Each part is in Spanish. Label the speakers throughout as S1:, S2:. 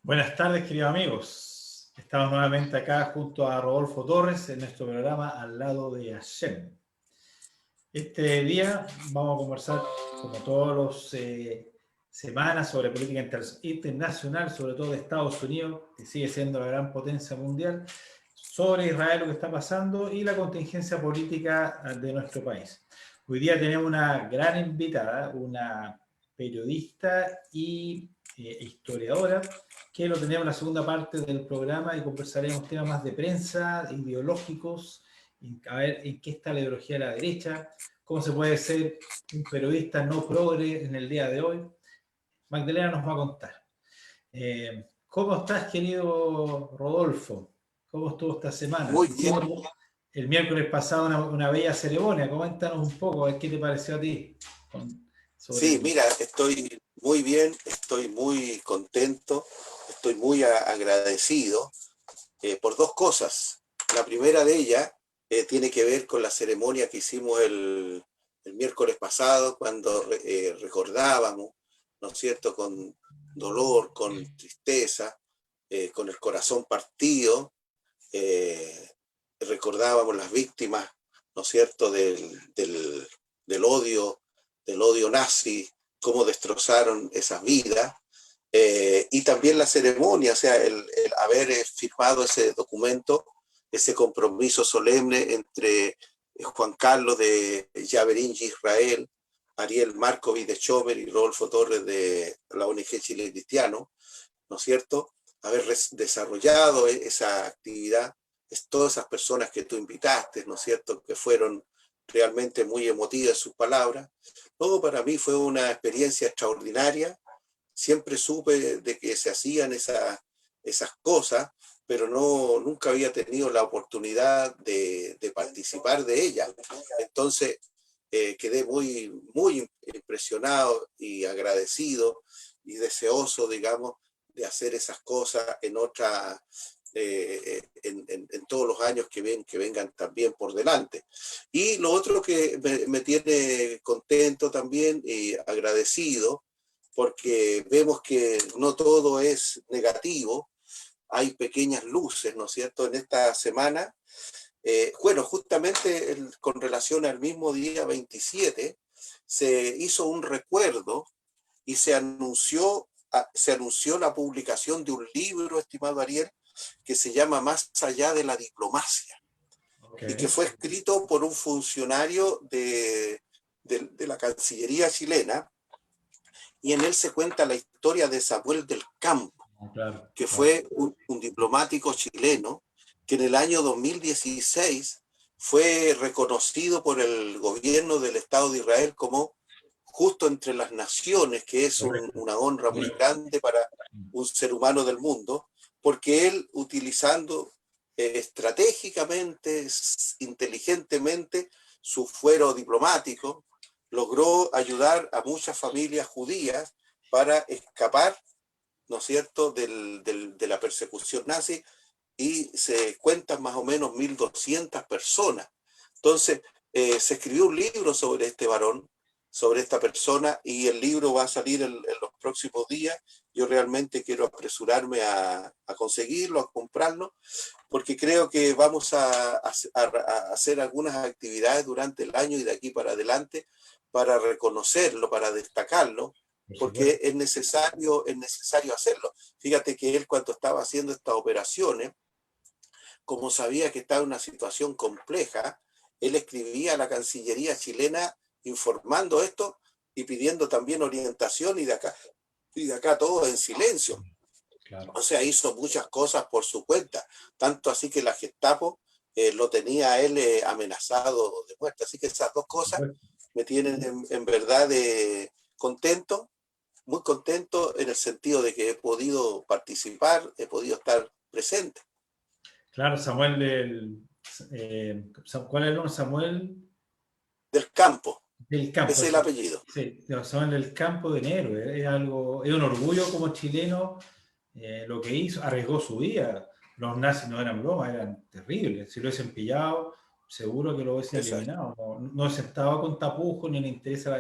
S1: Buenas tardes, queridos amigos. Estamos nuevamente acá junto a Rodolfo Torres en nuestro programa Al lado de Hashem. Este día vamos a conversar, como todas las semanas, sobre política internacional, sobre todo de Estados Unidos, que sigue siendo la gran potencia mundial, sobre Israel, lo que está pasando y la contingencia política de nuestro país. Hoy día tenemos una gran invitada, una periodista y historiadora, que lo tenemos en la segunda parte del programa y conversaremos temas más de prensa, ideológicos, a ver en qué está la ideología de la derecha, cómo se puede ser un periodista no progre en el día de hoy. Magdalena nos va a contar. ¿Cómo estás, querido Rodolfo? ¿Cómo estuvo esta semana?
S2: Muy bien.
S1: El miércoles pasado una bella ceremonia. Coméntanos un poco, a ver qué te pareció a ti.
S2: Sí, mira, estoy muy bien, estoy muy contento, estoy muy agradecido por dos cosas. La primera de ellas tiene que ver con la ceremonia que hicimos el miércoles pasado, cuando recordábamos, ¿no es cierto?, con dolor, con tristeza, con el corazón partido, recordábamos las víctimas, ¿no es cierto?, del odio nazi, cómo destrozaron esas vidas, y también la ceremonia, o sea, el haber firmado ese documento, ese compromiso solemne entre Juan Carlos de Yaverín Israel, Ariel Markovich de Chomer y Rodolfo Torres de la ONG Chile Cristiano, ¿no es cierto?, haber desarrollado esa actividad, todas esas personas que tú invitaste, ¿no es cierto?, que fueron realmente muy emotivas sus palabras. Todo para mí fue una experiencia extraordinaria. Siempre supe de que se hacían esas cosas, pero nunca había tenido la oportunidad de participar de ellas. Entonces quedé muy impresionado y agradecido y deseoso, digamos, de hacer esas cosas en todos los años que vengan también por delante. Y lo otro que me tiene contento también y agradecido, porque vemos que no todo es negativo, hay pequeñas luces, ¿no es cierto?, en esta semana. Bueno, justamente con relación al mismo día 27, se hizo un recuerdo y se anunció la publicación de un libro, estimado Ariel, que se llama Más allá de la diplomacia, y que fue escrito por un funcionario de la Cancillería chilena, y en él se cuenta la historia de Samuel del Campo, que fue un diplomático chileno que en el año 2016 fue reconocido por el gobierno del Estado de Israel como justo entre las naciones, que es una honra muy grande para un ser humano del mundo, porque él, utilizando estratégicamente, inteligentemente, su fuero diplomático, logró ayudar a muchas familias judías para escapar, ¿no es cierto?, de la persecución nazi, y se cuentan más o menos 1.200 personas. Entonces, se escribió un libro sobre este varón, sobre esta persona, y el libro va a salir en los próximos días. Yo realmente quiero apresurarme a conseguirlo, a comprarlo, porque creo que vamos a hacer algunas actividades durante el año y de aquí para adelante para reconocerlo, para destacarlo, porque es necesario hacerlo. Fíjate que él, cuando estaba haciendo estas operaciones, como sabía que estaba en una situación compleja, él escribía a la Cancillería chilena informando esto y pidiendo también orientación, y de acá todo en silencio. Claro. O sea, hizo muchas cosas por su cuenta, tanto así que la Gestapo lo tenía a él amenazado de muerte. Así que esas dos cosas me tienen en verdad contento, muy contento, en el sentido de que he podido participar, he podido estar presente.
S1: Claro, Samuel ¿cuál es el nombre? Samuel
S2: del Campo.
S1: Del Campo.
S2: Ese es el apellido.
S1: Sí, Samuel del Campo, de enero. Es un orgullo como chileno lo que hizo, arriesgó su vida. Los nazis no eran bromas, eran terribles. Si lo hubiesen pillado, seguro que lo hubiesen eliminado. No se estaba con tapujos, ni le interesa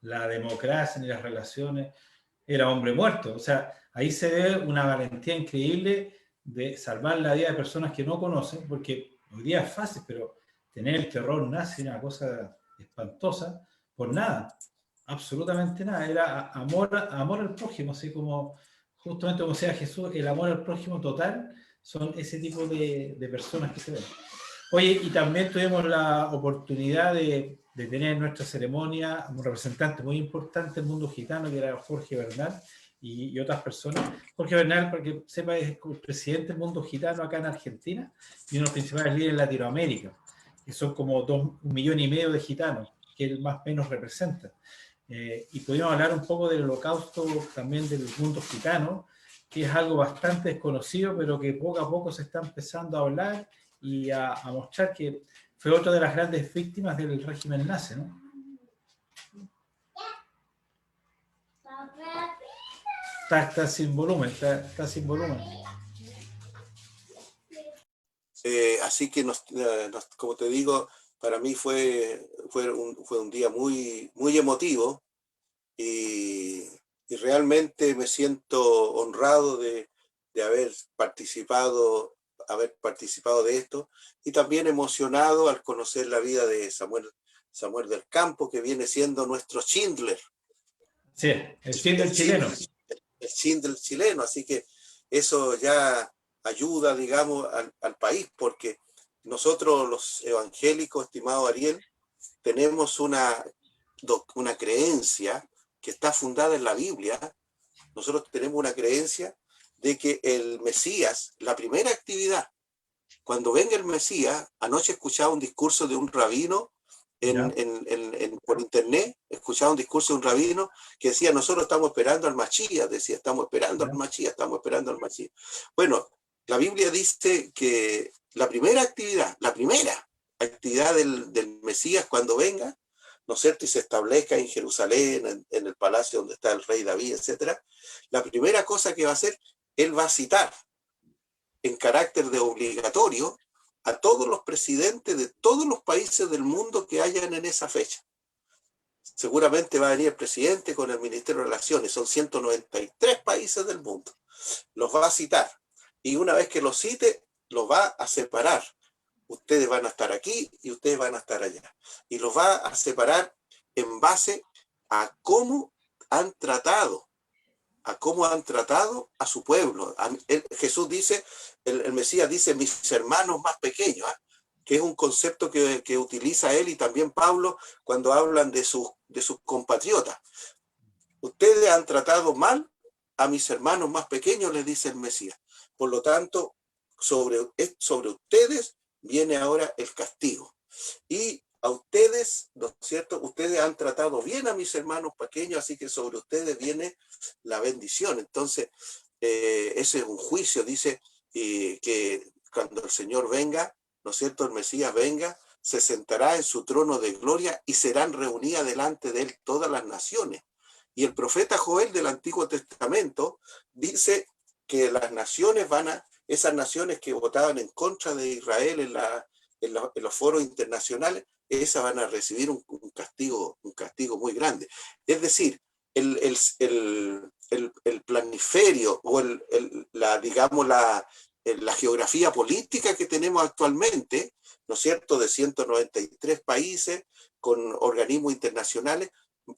S1: la democracia, ni las relaciones. era hombre muerto. O sea, ahí se ve una valentía increíble de salvar la vida de personas que no conocen, porque hoy día es fácil, pero tener el terror nazi es una cosa espantosa, por nada, absolutamente nada. Era amor al prójimo, así como justamente como decía Jesús, el amor al prójimo total son ese tipo de personas que se ven. Oye, y también tuvimos la oportunidad de tener en nuestra ceremonia un representante muy importante del mundo gitano, que era Jorge Bernal, y otras personas. Jorge Bernal, para que sepa, es el presidente del mundo gitano acá en Argentina y uno de los principales líderes en Latinoamérica, que son como 1,5 millones de gitanos, que él más o menos representa. Y pudimos hablar un poco del holocausto también del mundo gitano, que es algo bastante desconocido, pero que poco a poco se está empezando a hablar y a mostrar que fue otra de las grandes víctimas del régimen nazi, ¿no? Está sin volumen, está sin volumen.
S2: Así que, como te digo, para mí fue un día muy, muy emotivo y realmente me siento honrado de haber participado de esto y también emocionado al conocer la vida de Samuel del Campo, que viene siendo nuestro Schindler.
S1: Sí, el Schindler chileno.
S2: El Schindler chileno, así que eso ya ayuda, digamos, al país, porque nosotros los evangélicos, estimado Ariel, tenemos una creencia que está fundada en la Biblia. Nosotros tenemos una creencia de que el Mesías, la primera actividad, cuando venga el Mesías, anoche escuchaba un discurso de un rabino por internet, escuchaba un discurso de un rabino que decía, nosotros estamos esperando al Mashiach, decía, estamos esperando al Mashiach. Bueno, la Biblia dice que la primera actividad del Mesías cuando venga, ¿no es cierto?, y se establezca en Jerusalén, en el palacio donde está el rey David, etcétera, la primera cosa que va a hacer, él va a citar en carácter de obligatorio a todos los presidentes de todos los países del mundo que hayan en esa fecha. Seguramente va a venir el presidente con el Ministerio de Relaciones, son 193 países del mundo. Los va a citar y una vez que los cite, los va a separar. Ustedes van a estar aquí y ustedes van a estar allá. Y los va a separar en base a cómo han tratado a su pueblo. Jesús dice, el Mesías dice, mis hermanos más pequeños, que es un concepto que utiliza él y también Pablo cuando hablan de sus compatriotas. Ustedes han tratado mal a mis hermanos más pequeños, les dice el Mesías. Por lo tanto, sobre ustedes viene ahora el castigo. Y a ustedes, ¿no es cierto?, ustedes han tratado bien a mis hermanos pequeños, así que sobre ustedes viene la bendición. Entonces, ese es un juicio, dice que cuando el Señor venga, ¿no es cierto?, el Mesías venga, se sentará en su trono de gloria y serán reunidas delante de él todas las naciones. Y el profeta Joel del Antiguo Testamento dice que las naciones esas naciones que votaban en contra de Israel en los foros internacionales, esas van a recibir un castigo muy grande. Es decir, el planiferio o digamos la geografía política que tenemos actualmente, ¿no es cierto?, de 193 países con organismos internacionales,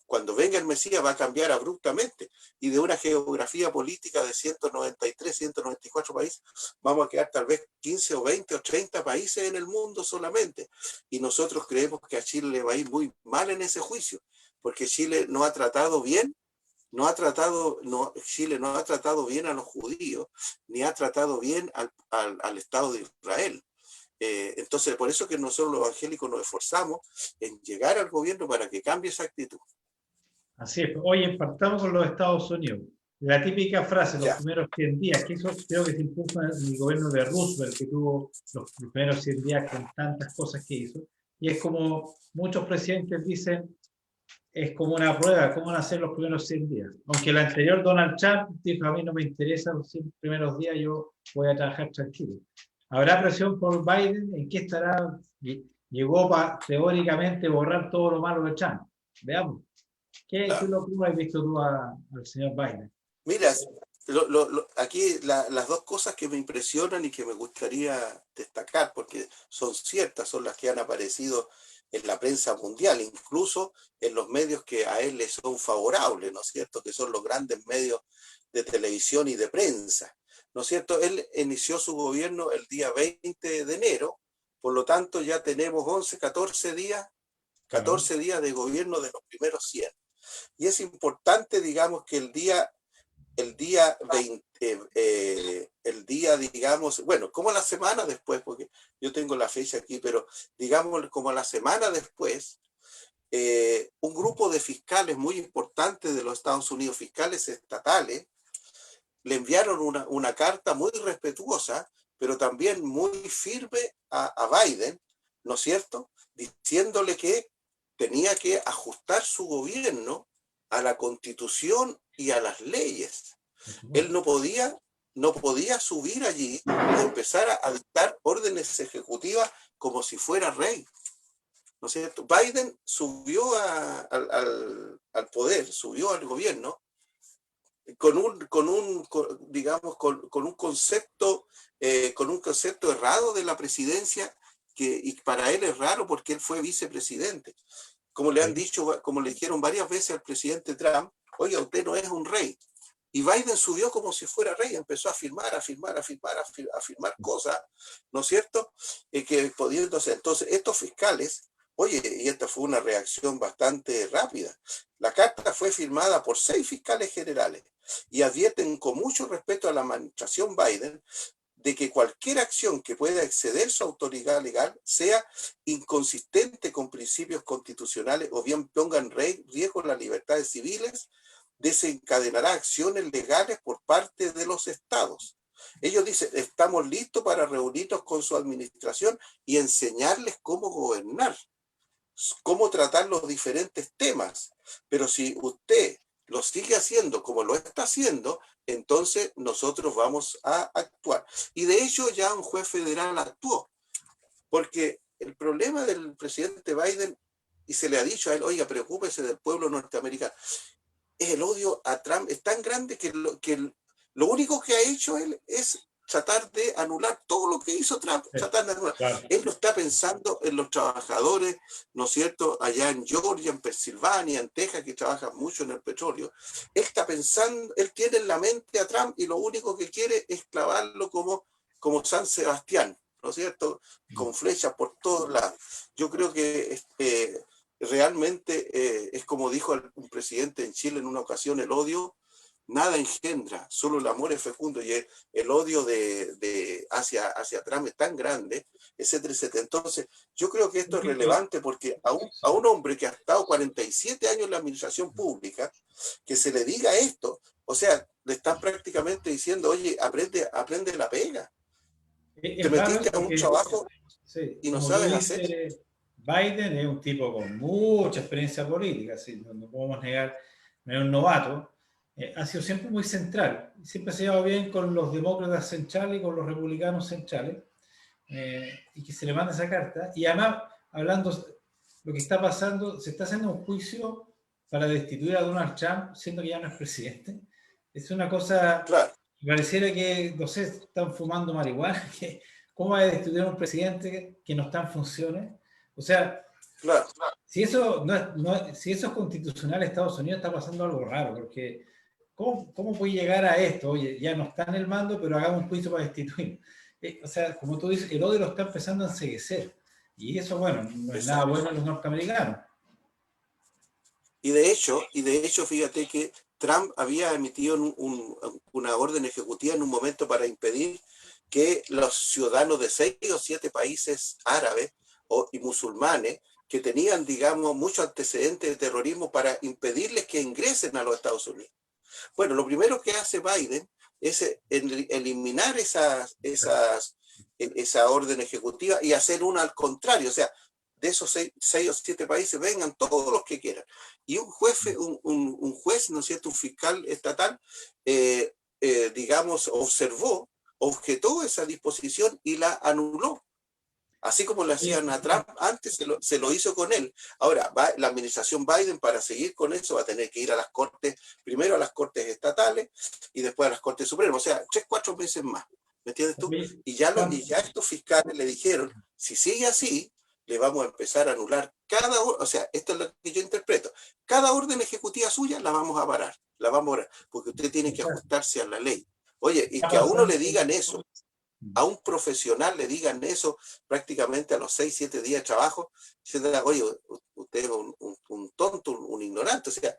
S2: cuando venga el Mesías va a cambiar abruptamente y de una geografía política de 193, 194 países, vamos a quedar tal vez 15 o 20 o 30 países en el mundo solamente. Y nosotros creemos que a Chile le va a ir muy mal en ese juicio, porque Chile no ha tratado bien, Chile no ha tratado bien a los judíos, ni ha tratado bien al Estado de Israel. Entonces, por eso que nosotros los evangélicos nos esforzamos en llegar al gobierno para que cambie esa actitud.
S1: Así es. Oye, partamos con los Estados Unidos. La típica frase, los primeros 100 días, que eso creo que se impuso en el gobierno de Roosevelt, que tuvo los primeros 100 días con tantas cosas que hizo. Y es como muchos presidentes dicen, es como una prueba, cómo van a ser los primeros 100 días. Aunque el anterior Donald Trump dijo, a mí no me interesa los 100 primeros días, yo voy a trabajar tranquilo. ¿Habrá presión por Biden? ¿En qué estará? Llegó para teóricamente borrar todo lo malo de Trump. Veamos. ¿Qué locura has visto tú al señor Biden?
S2: Mira, aquí las dos cosas que me impresionan y que me gustaría destacar, porque son ciertas, son las que han aparecido en la prensa mundial, incluso en los medios que a él le son favorables, ¿no es cierto? Que son los grandes medios de televisión y de prensa, ¿no es cierto? Él inició su gobierno el día 20 de enero, por lo tanto ya tenemos 11, 14 días,
S1: Claro.
S2: 14 días de gobierno de los primeros 100. Y es importante, digamos, que el día 20, digamos, bueno, como la semana después, porque yo tengo la fecha aquí, pero digamos como la semana después, un grupo de fiscales muy importantes de los Estados Unidos, fiscales estatales, le enviaron una carta muy respetuosa, pero también muy firme a Biden, ¿no es cierto? Diciéndole que tenía que ajustar su gobierno a la Constitución y a las leyes. Él no podía subir allí y empezar a dictar órdenes ejecutivas como si fuera rey, ¿no es cierto? Biden subió al poder, subió al gobierno digamos, con un concepto errado de la presidencia, y para él es raro porque él fue vicepresidente. Como le han
S1: Sí.
S2: dicho, como le dijeron varias veces al presidente Trump, oiga, usted no es un rey. Y Biden subió como si fuera rey, empezó a firmar, a firmar cosas, ¿no es cierto? Que pudiendo ser. Entonces, estos fiscales, oye, y esta fue una reacción bastante rápida. La carta fue firmada por 6 fiscales generales y advierten con mucho respeto a la administración Biden de que cualquier acción que pueda exceder su autoridad legal sea inconsistente con principios constitucionales o bien ponga en riesgo las libertades civiles, desencadenará acciones legales por parte de los estados. Ellos dicen, estamos listos para reunirnos con su administración y enseñarles cómo gobernar, cómo tratar los diferentes temas. Pero si usted lo sigue haciendo como lo está haciendo, entonces nosotros vamos a actuar. Y de hecho ya un juez federal actuó, porque el problema del presidente Biden, y se le ha dicho a él, oiga, preocúpese del pueblo norteamericano, el odio a Trump es tan grande que lo único que ha hecho él es tratar de anular todo lo que hizo Trump,
S1: Sí,
S2: tratar de anular.
S1: claro.
S2: Él no está pensando en los trabajadores, ¿no es cierto?, allá en Georgia, en Pensilvania, en Texas, que trabajan mucho en el petróleo. Él está pensando, él tiene en la mente a Trump y lo único que quiere es clavarlo como San Sebastián, ¿no es cierto?, con flechas por todos lados. Yo creo que realmente es como dijo un presidente en Chile en una ocasión, el odio nada engendra, solo el amor es fecundo, y el odio hacia Trump es tan grande, etcétera, etcétera. Entonces, yo creo que esto es relevante porque a un hombre que ha estado 47 años en la administración pública, que se le diga esto, o sea, le están prácticamente diciendo, oye, aprende la pega. Te
S1: Es raro
S2: metiste
S1: eso
S2: a un
S1: porque,
S2: trabajo
S1: sí,
S2: y no
S1: como tú
S2: sabes hacer.
S1: dices, Biden es un tipo con mucha experiencia política, sí, no podemos negar, no es un novato. Ha sido siempre muy central, siempre se ha llevado bien con los demócratas centrales y con los republicanos centrales, y que se le manda esa carta. Y además, hablando lo que está pasando, se está haciendo un juicio para destituir a Donald Trump, siendo que ya no es presidente. Es una cosa,
S2: Claro,
S1: pareciera que, no sé, están fumando marihuana, que cómo va a destituir a un presidente que no está en funciones. O sea,
S2: claro.
S1: si eso, si eso es constitucional en Estados Unidos, está pasando algo raro, porque ¿cómo puede llegar a esto? Oye, ya no está en el mando, pero hagamos un juicio para destituir. O sea, como tú dices, el odio lo está empezando a enseguecer. Y eso, bueno, no es nada
S2: Exacto.
S1: bueno en los norteamericanos.
S2: Y de hecho, fíjate que Trump había emitido una orden ejecutiva en un momento para impedir que los ciudadanos de 6 o 7 países árabes y musulmanes que tenían, digamos, mucho antecedentes de terrorismo para impedirles que ingresen a los Estados Unidos. Bueno, lo primero que hace Biden es eliminar esa orden ejecutiva y hacer una al contrario, o sea, de esos 6 o 7 países vengan todos los que quieran. Y un juez, ¿no es cierto?, un fiscal estatal, digamos, objetó esa disposición y la anuló. Así como lo hacían a Trump antes, se lo hizo con él. Ahora, la administración Biden, para seguir con eso, va a tener que ir a las cortes, primero a las cortes estatales y después a las cortes supremas. O sea, 3, 4 meses más. ¿Me entiendes tú?
S1: Oye,
S2: Y ya estos fiscales le dijeron, si sigue así, le vamos a empezar a anular cada orden. O sea, esto es lo que yo interpreto. Cada orden ejecutiva suya la vamos a parar. La vamos a parar, porque usted tiene que ajustarse a la ley. Oye, y
S1: está
S2: que a uno le
S1: pasando.
S2: digan eso, a un profesional le digan eso prácticamente a los 6, 7 días de trabajo, oye, usted es un tonto, un ignorante, o sea,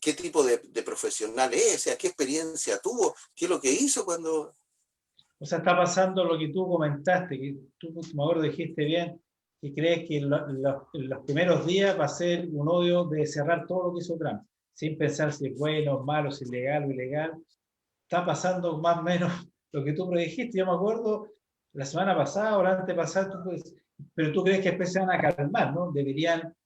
S2: ¿qué tipo de profesional es? O sea, ¿qué experiencia tuvo? ¿Qué es lo que hizo cuando...?
S1: O sea, está pasando lo que tú comentaste, que tú, me acuerdo, dijiste bien, que crees que los primeros días va a ser un odio de cerrar todo lo que hizo Trump, sin pensar si es bueno, malo, si es legal o ilegal. Está pasando más o menos lo que tú predijiste. Yo me acuerdo la semana pasada o la antepasada, pero tú crees que después se van a calmar, ¿no? Deberían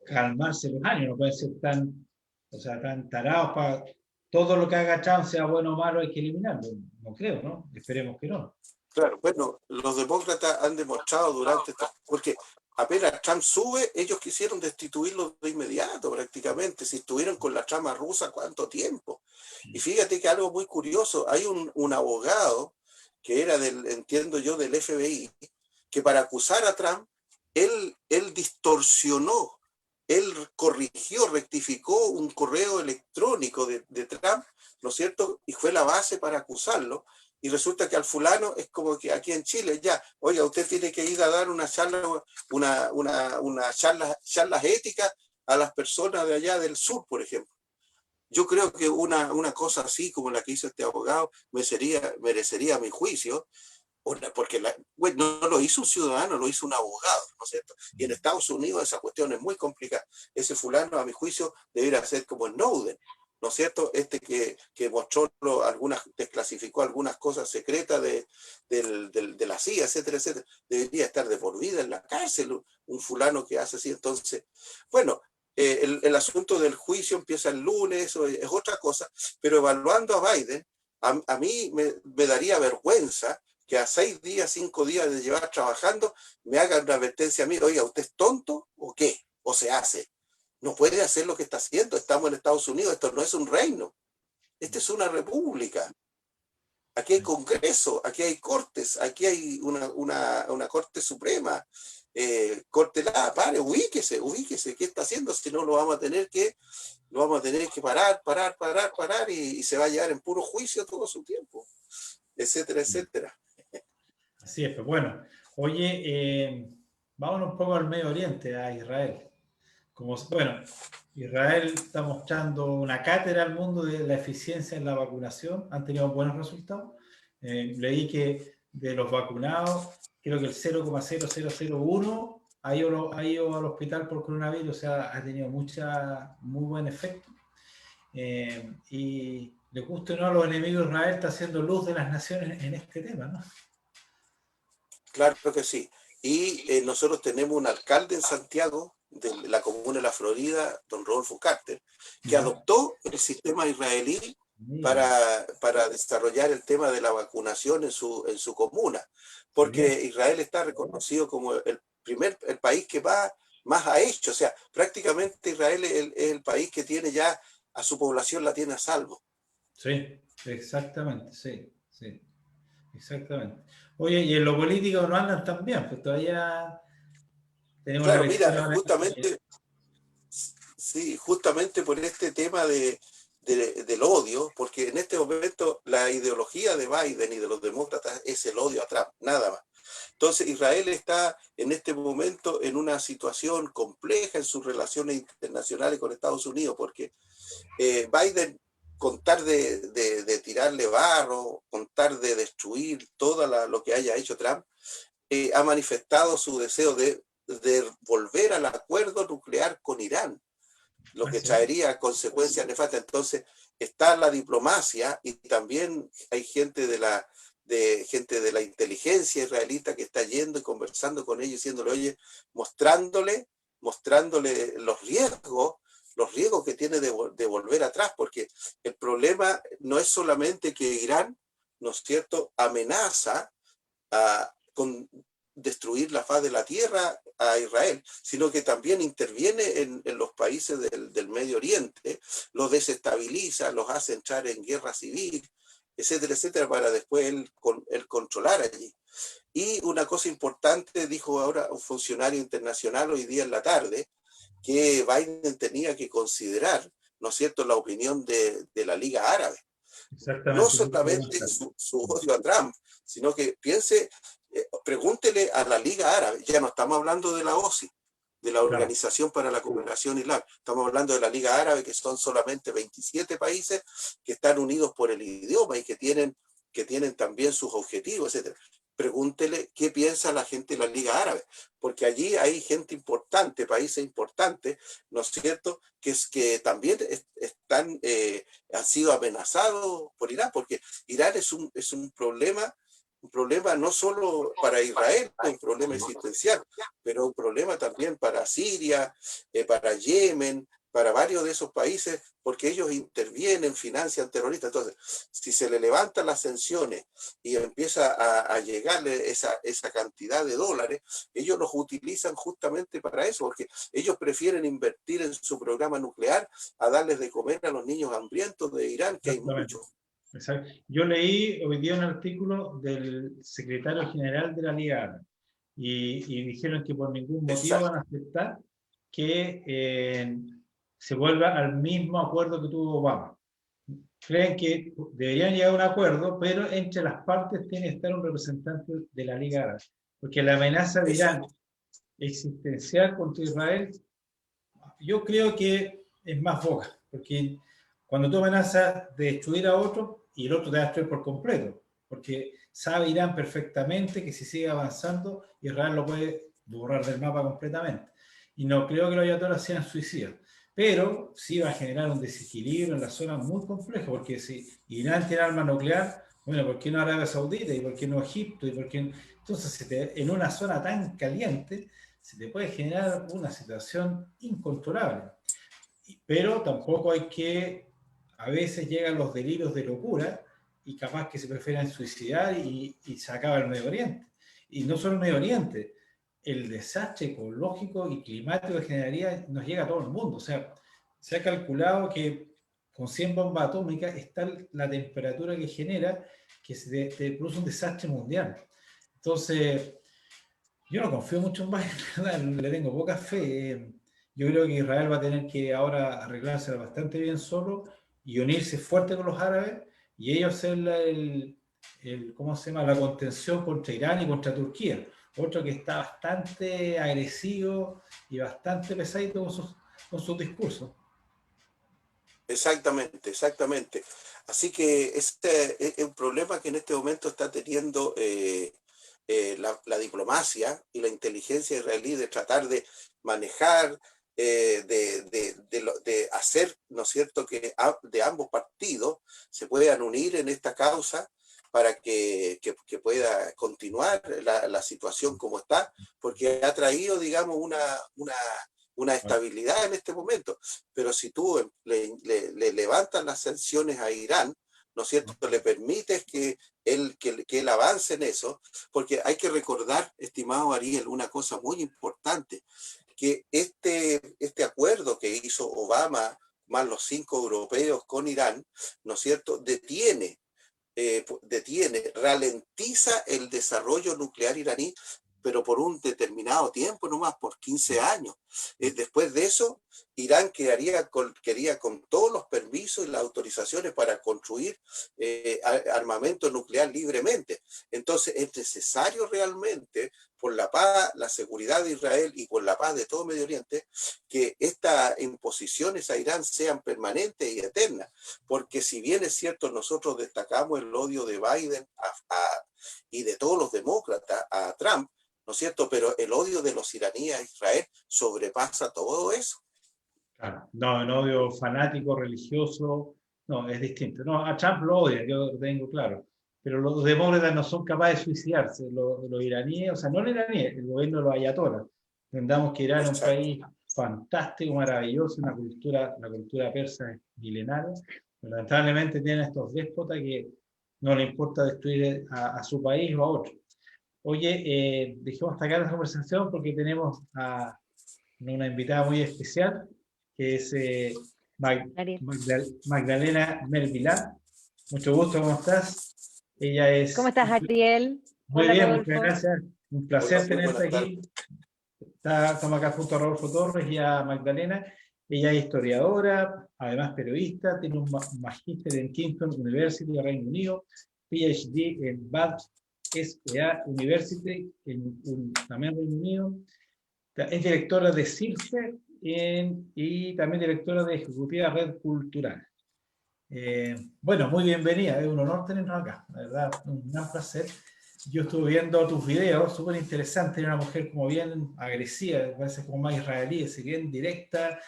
S1: calmarse los años, no pueden ser tan, o sea, tan tarados para todo lo que haga Trump, sea bueno o malo, hay que eliminarlo. No creo, ¿no? Esperemos que no.
S2: Claro, bueno, los demócratas han demostrado durante esta, porque apenas Trump sube, ellos quisieron destituirlo de inmediato prácticamente, si estuvieron con la trama rusa cuánto tiempo. Y fíjate que algo muy curioso, hay un abogado que era entiendo yo, del FBI, que para acusar a Trump, él distorsionó, él corrigió, rectificó un correo electrónico de Trump, ¿no es cierto? Y fue la base para acusarlo. Y resulta que al fulano es como que aquí en Chile ya, oiga, usted tiene que ir a dar una charla, charlas éticas a las personas de allá del sur, por ejemplo. Yo creo que una cosa así como la que hizo este abogado merecería mi juicio, porque bueno, no lo hizo un ciudadano, lo hizo un abogado, ¿no es cierto? Y en Estados Unidos esa cuestión es muy complicada. Ese fulano, a mi juicio, debería ser como Snowden, ¿no es cierto? Que mostró desclasificó algunas cosas secretas de la CIA, etcétera, etcétera. Debería estar de por vida en la cárcel un fulano que hace así. Entonces, bueno, el asunto del juicio empieza el lunes, eso es otra cosa, pero evaluando a Biden, a mí me daría vergüenza que a 6 días, 5 días de llevar trabajando, me hagan una advertencia a mí, oiga, ¿usted es tonto o qué? ¿O se hace? No puede hacer lo que está haciendo, estamos en Estados Unidos, esto no es un reino, esta es una república. Aquí hay congreso, aquí hay cortes, aquí hay una corte suprema, corte la, pare, ubíquese, ¿qué está haciendo? Si no, lo vamos a tener que parar y se va a llevar en puro juicio todo su tiempo, etcétera, etcétera.
S1: Así es, pues bueno. Oye, vámonos un poco al Medio Oriente, a Israel. Bueno, Israel está mostrando una cátedra al mundo de la eficiencia en la vacunación. Han tenido buenos resultados. Leí que de los vacunados, creo que el 0,0001 ha ido al hospital por coronavirus, o sea, ha tenido muy buen efecto. Y le guste o no, a los enemigos de Israel está haciendo luz de las naciones en este tema, ¿no?
S2: Claro que sí. Y nosotros tenemos un alcalde en Santiago, de la comuna de La Florida, don Rodolfo Carter, que adoptó el sistema israelí para desarrollar el tema de la vacunación en su comuna, porque Israel está reconocido como el país que más ha hecho. O sea, prácticamente Israel es el país que tiene ya a su población la tiene a salvo.
S1: Sí, exactamente, sí, exactamente. Oye, y en lo político no andan tan bien, pues todavía tenemos la
S2: Claro, mira,
S1: elección ahora.
S2: justamente por este tema del odio, porque en este momento la ideología de Biden y de los demócratas es el odio a Trump, nada más. Entonces Israel está en este momento en una situación compleja en sus relaciones internacionales con Estados Unidos, porque Biden, con tal de tirarle barro, con tal de destruir todo lo que haya hecho Trump, ha manifestado su deseo de volver al acuerdo nuclear con Irán, lo que traería consecuencias nefastas. Entonces está la diplomacia y también hay gente de la inteligencia israelita que está yendo y conversando con ellos, diciéndole, oye, mostrándole los riesgos que tiene de volver atrás, porque el problema no es solamente que Irán, ¿no es cierto?, amenaza con destruir la faz de la tierra a Israel, sino que también interviene en los países del Medio Oriente, los desestabiliza, los hace entrar en guerra civil, etcétera, etcétera, para después él controlar allí. Y una cosa importante, dijo ahora un funcionario internacional hoy día en la tarde, que Biden tenía que considerar, ¿no es cierto?, la opinión de la Liga Árabe. No
S1: Exactamente.
S2: solamente su odio a Trump, sino que piense, pregúntele a la Liga Árabe, ya no estamos hablando de la OSI, de la
S1: Claro.
S2: Organización para la Cooperación Islámica, estamos hablando de la Liga Árabe, que son solamente 27 países que están unidos por el idioma y que tienen también sus objetivos, etc. Pregúntele qué piensa la gente de la Liga Árabe, porque allí hay gente importante, países importantes, ¿no es cierto?, que también han sido amenazados por Irán, porque Irán es un problema no solo para Israel, un problema existencial, pero un problema también para Siria, para Yemen, para varios de esos países, porque ellos intervienen, financian terroristas. Entonces, si se le levantan las sanciones y empieza a llegarle esa cantidad de dólares, ellos los utilizan justamente para eso, porque ellos prefieren invertir en su programa nuclear a darles de comer a los niños hambrientos de Irán, que hay muchos.
S1: Exacto. Yo leí hoy día un artículo del secretario general de la Liga Árabe y dijeron que por ningún motivo van a aceptar que se vuelva al mismo acuerdo que tuvo Obama. Creen que deberían llegar a un acuerdo, pero entre las partes tiene que estar un representante de la Liga Árabe, porque la amenaza de Irán existencial contra Israel, yo creo que es más boca, porque cuando tú amenazas de destruir a otro y el otro te va a destruir por completo, porque sabe Irán perfectamente que si sigue avanzando, Israel lo puede borrar del mapa completamente. Y no creo que los ayatolás sean suicidas, pero sí va a generar un desequilibrio en la zona muy complejo, porque si Irán tiene arma nuclear, bueno, ¿por qué no Arabia Saudita? ¿Y por qué no Egipto? ¿Y por qué? Entonces, en una zona tan caliente, se te puede generar una situación incontrolable. Pero tampoco hay que, a veces llegan los delirios de locura y capaz que se prefieren suicidar y se acaba el Medio Oriente. Y no solo el Medio Oriente, el desastre ecológico y climático que generaría nos llega a todo el mundo. O sea, se ha calculado que con 100 bombas atómicas está la temperatura que genera que se te produce un desastre mundial. Entonces, yo no confío mucho en Biden, le tengo poca fe. Yo creo que Israel va a tener que ahora arreglársela bastante bien solo y unirse fuerte con los árabes y ellos ser ¿cómo se llama? La contención contra Irán y contra Turquía. Otro que está bastante agresivo y bastante pesadito con sus discursos.
S2: Exactamente, exactamente. Así que este es un problema que en este momento está teniendo la diplomacia y la inteligencia israelí de tratar de manejar, de hacer, ¿no es cierto?, que de ambos partidos se puedan unir en esta causa para que pueda continuar la situación como está, porque ha traído, digamos, una estabilidad en este momento. Pero si tú le levantas las sanciones a Irán, ¿no es cierto?, le permites que él avance en eso, porque hay que recordar, estimado Ariel, una cosa muy importante, que este acuerdo que hizo Obama más los 5 europeos con Irán, ¿no es cierto?, ralentiza el desarrollo nuclear iraní, pero por un determinado tiempo nomás, por 15 años. Después de eso, Irán quería con todos los permisos y las autorizaciones para construir armamento nuclear libremente. Entonces, es necesario realmente, por la paz, la seguridad de Israel y por la paz de todo Medio Oriente, que estas imposiciones a Irán sean permanentes y eternas. Porque si bien es cierto, nosotros destacamos el odio de Biden y de todos los demócratas a Trump, ¿no es cierto? Pero el odio de los iraníes a Israel sobrepasa todo eso.
S1: Claro, no, un odio fanático, religioso, no, es distinto. No, a Trump lo odian, yo lo tengo claro. Pero los demócratas no son capaces de suicidarse. Los iraníes, o sea, no los iraníes, el gobierno de los ayatolás. Entendamos que Irán es un país fantástico, maravilloso, la cultura persa es milenaria. Pero lamentablemente tienen estos déspotas que no le importa destruir a su país o a otro. Oye, dejemos hasta acá la conversación porque tenemos a una invitada muy especial, que es
S3: Ariel.
S1: Magdalena Mervilá. Mucho gusto, ¿cómo estás? Ella
S3: ¿Cómo
S1: es...
S3: estás, Ariel?
S1: Muy
S3: Hola,
S1: bien, muchas
S3: Rodolfo.
S1: gracias. Un
S2: Hola,
S1: placer
S2: muy
S1: tenerte
S2: buenas tardes.
S1: aquí. Estamos acá junto a Rodolfo Torres y a Magdalena. Ella es historiadora, además periodista, tiene un magíster en Kingston University de Reino Unido, PhD en Bath SPA University también Reino Unido. Es directora de CIRCE y también directora de Ejecutiva Red Cultural. Bueno, muy bienvenida, es un honor tenernos acá, la verdad, un gran placer. Yo estuve viendo tus videos, súper interesante, era una mujer como bien agresiva, parece como más israelí, así bien directa,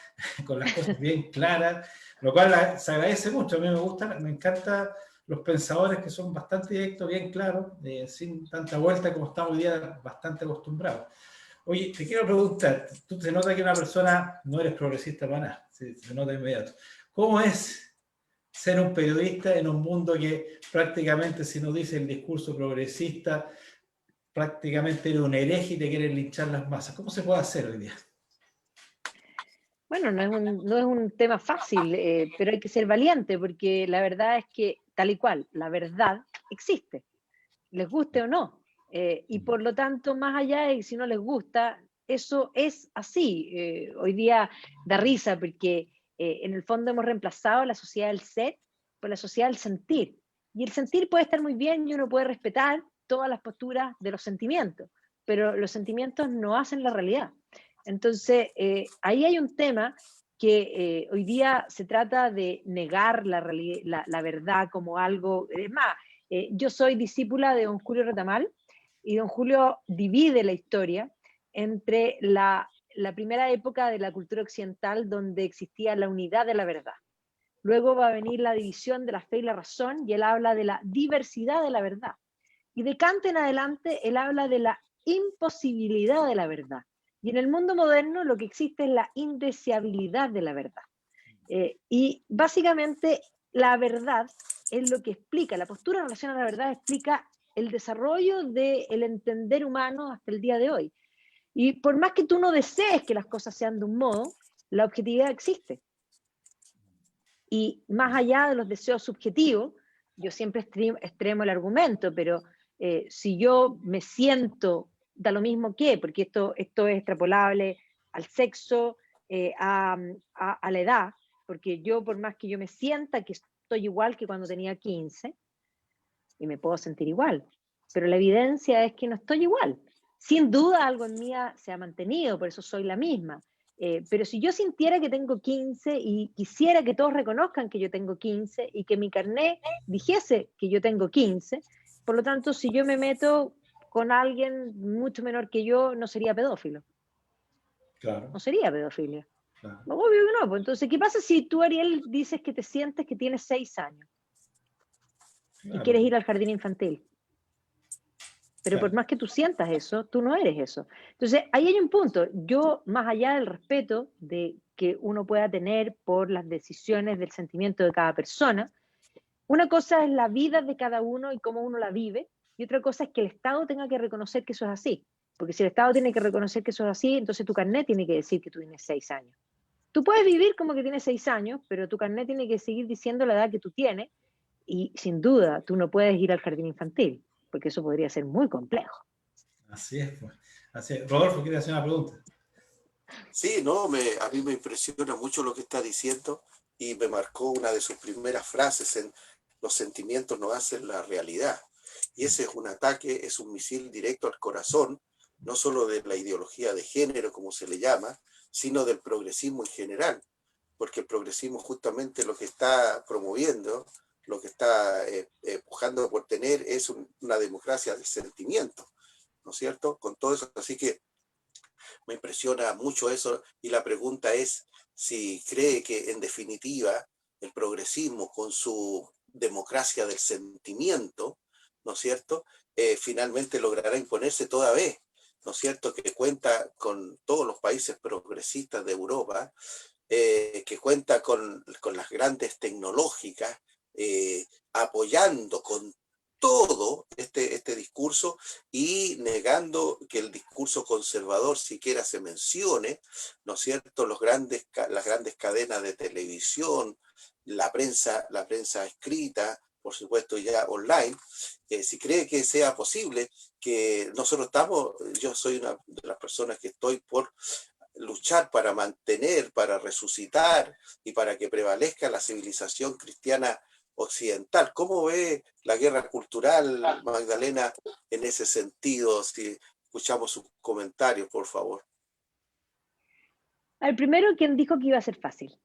S1: con las cosas bien claras, lo cual se agradece mucho, a mí me gusta, me encanta los pensadores que son bastante directos, bien claros, sin tanta vuelta como estamos hoy día bastante acostumbrados. Oye, te quiero preguntar, tú te notas que una persona no eres progresista para nada, se nota de inmediato. ¿Cómo es ser un periodista en un mundo que prácticamente, si no dice el discurso progresista, prácticamente eres un hereje y te quieren linchar las masas? ¿Cómo se puede hacer hoy día?
S3: Bueno, no es un tema fácil, pero hay que ser valiente porque la verdad es que, tal y cual, la verdad existe, les guste o no. Y por lo tanto, más allá de si no les gusta, eso es así. Hoy día da risa porque en el fondo hemos reemplazado la sociedad del ser por la sociedad del sentir. Y el sentir puede estar muy bien y uno puede respetar todas las posturas de los sentimientos, pero los sentimientos no hacen la realidad. Entonces, ahí hay un tema que hoy día se trata de negar la verdad como algo, es más, yo soy discípula de don Julio Retamal y don Julio divide la historia entre la primera época de la cultura occidental donde existía la unidad de la verdad. Luego va a venir la división de la fe y la razón y él habla de la diversidad de la verdad. Y de Kant en adelante él habla de la imposibilidad de la verdad. Y en el mundo moderno lo que existe es la indeseabilidad de la verdad. Y básicamente la verdad es lo que explica, la postura en relación a la verdad explica el desarrollo del entender humano hasta el día de hoy. Y por más que tú no desees que las cosas sean de un modo, la objetividad existe. Y más allá de los deseos subjetivos, yo siempre extremo el argumento, pero si yo me siento, da lo mismo que, porque esto es extrapolable al sexo, a la edad, porque yo por más que yo me sienta que estoy igual que cuando tenía 15, y me puedo sentir igual, pero la evidencia es que no estoy igual. Sin duda algo en mí se ha mantenido, por eso soy la misma. Pero si yo sintiera que tengo 15 y quisiera que todos reconozcan que yo tengo 15 y que mi carnet dijese que yo tengo 15, por lo tanto, si yo me meto con alguien mucho menor que yo, no sería pedófilo.
S1: Claro,
S3: No sería pedofilia.
S1: claro.
S3: Obvio que no. Pues entonces, ¿qué pasa si tú, Ariel, dices que te sientes que tienes 6 años y
S1: Claro,
S3: quieres ir al jardín infantil? Pero por
S1: claro.
S3: más que tú sientas eso, tú no eres eso. Entonces, ahí hay un punto. Yo, más allá del respeto de que uno pueda tener por las decisiones del sentimiento de cada persona, una cosa es la vida de cada uno y cómo uno la vive, y otra cosa es que el Estado tenga que reconocer que eso es así. Porque si el Estado tiene que reconocer que eso es así, entonces tu carnet tiene que decir que tú tienes 6 años. Tú puedes vivir como que tienes 6 años, pero tu carnet tiene que seguir diciendo la edad que tú tienes, y sin duda tú no puedes ir al jardín infantil, porque eso podría ser muy complejo.
S1: Así es, pues. Así es. Rodolfo, quiere hacer una pregunta.
S2: Sí, no, a mí me impresiona mucho lo que está diciendo y me marcó una de sus primeras frases en los sentimientos no hacen la realidad. Y ese es un ataque, es un misil directo al corazón, no solo de la ideología de género, como se le llama, sino del progresismo en general, porque el progresismo justamente lo que está promoviendo, lo que está empujando por tener es una democracia de sentimientos, ¿no es cierto? Con todo eso, así que me impresiona mucho eso y la pregunta es si cree que en definitiva el progresismo con su democracia del sentimiento, ¿no es cierto?, finalmente logrará imponerse toda vez, ¿no es cierto?, que cuenta con todos los países progresistas de Europa, que cuenta con las grandes tecnológicas, apoyando con todo este discurso y negando que el discurso conservador siquiera se mencione, ¿no es cierto? Las grandes cadenas de televisión, la prensa escrita, por supuesto ya online, si cree que sea posible, que yo soy una de las personas que estoy por luchar para mantener, para resucitar y para que prevalezca la civilización cristiana occidental. ¿Cómo ve la guerra cultural, Magdalena, en ese sentido? Si escuchamos sus comentarios, por favor.
S3: Al primero, quien dijo que iba a ser fácil.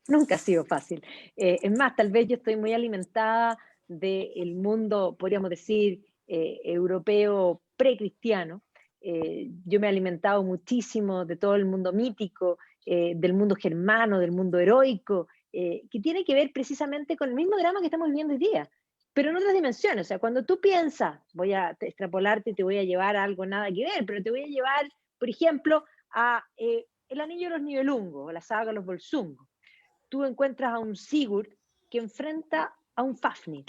S3: Nunca ha sido fácil. Es más, tal vez yo estoy muy alimentada del mundo, podríamos decir, europeo precristiano. Yo me he alimentado muchísimo de todo el mundo mítico, del mundo germano, del mundo heroico, que tiene que ver precisamente con el mismo drama que estamos viviendo hoy día, pero en otras dimensiones. O sea, cuando tú piensas, voy a extrapolarte y te voy a llevar a algo nada que ver, pero te voy a llevar, por ejemplo, a El Anillo de los Nibelungos, la saga de los Volsungos. Tú encuentras a un Sigurd que enfrenta a un Fafnir.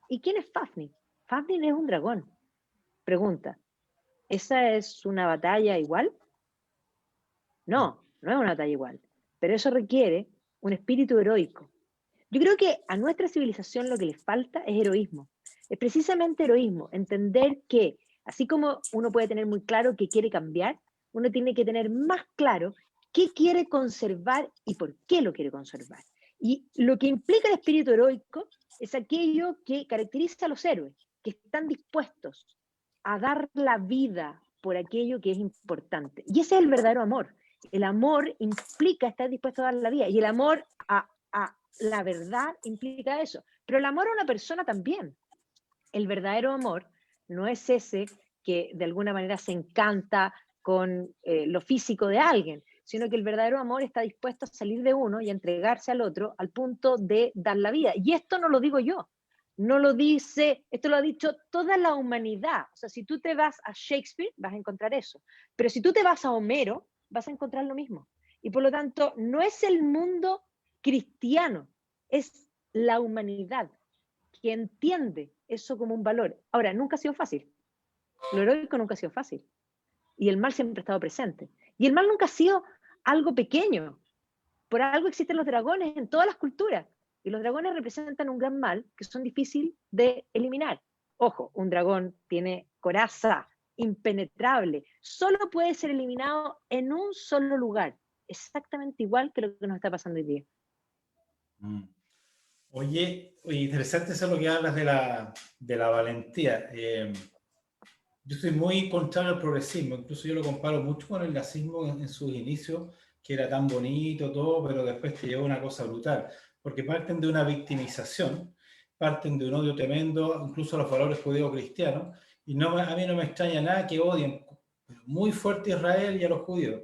S3: ¿Y quién es Fafnir? Fafnir es un dragón. Pregunta, ¿esa es una batalla igual? No, no es una batalla igual. Pero eso requiere un espíritu heroico. Yo creo que a nuestra civilización lo que le falta es heroísmo. Es precisamente heroísmo, entender que, así como uno puede tener muy claro que quiere cambiar, uno tiene que tener más claro qué quiere conservar y por qué lo quiere conservar. Y lo que implica el espíritu heroico es aquello que caracteriza a los héroes, que están dispuestos a dar la vida por aquello que es importante. Y ese es el verdadero amor. El amor implica estar dispuesto a dar la vida, y el amor a la verdad implica eso. Pero el amor a una persona también. El verdadero amor no es ese que de alguna manera se encanta con lo físico de alguien, sino que el verdadero amor está dispuesto a salir de uno y a entregarse al otro al punto de dar la vida. Y esto no lo digo yo, no lo dice, esto lo ha dicho toda la humanidad. O sea, si tú te vas a Shakespeare, vas a encontrar eso. Pero si tú te vas a Homero, vas a encontrar lo mismo. Y por lo tanto, no es el mundo cristiano, es la humanidad que entiende eso como un valor. Ahora, nunca ha sido fácil. Lo heroico nunca ha sido fácil. Y el mal siempre ha estado presente. Y el mal nunca ha sido algo pequeño. Por algo existen los dragones en todas las culturas. Y los dragones representan un gran mal que son difíciles de eliminar. Ojo, un dragón tiene coraza impenetrable. Solo puede ser eliminado en un solo lugar. Exactamente igual que lo que nos está pasando hoy día.
S1: Oye, interesante eso lo que hablas de la valentía. Yo estoy muy contrario al progresismo, incluso yo lo comparo mucho con el nazismo en sus inicios, que era tan bonito todo, pero después te lleva una cosa brutal, porque parten de una victimización, parten de un odio tremendo, incluso a los valores judeo-cristianos, y a mí no me extraña nada que odien muy fuerte a Israel y a los judíos,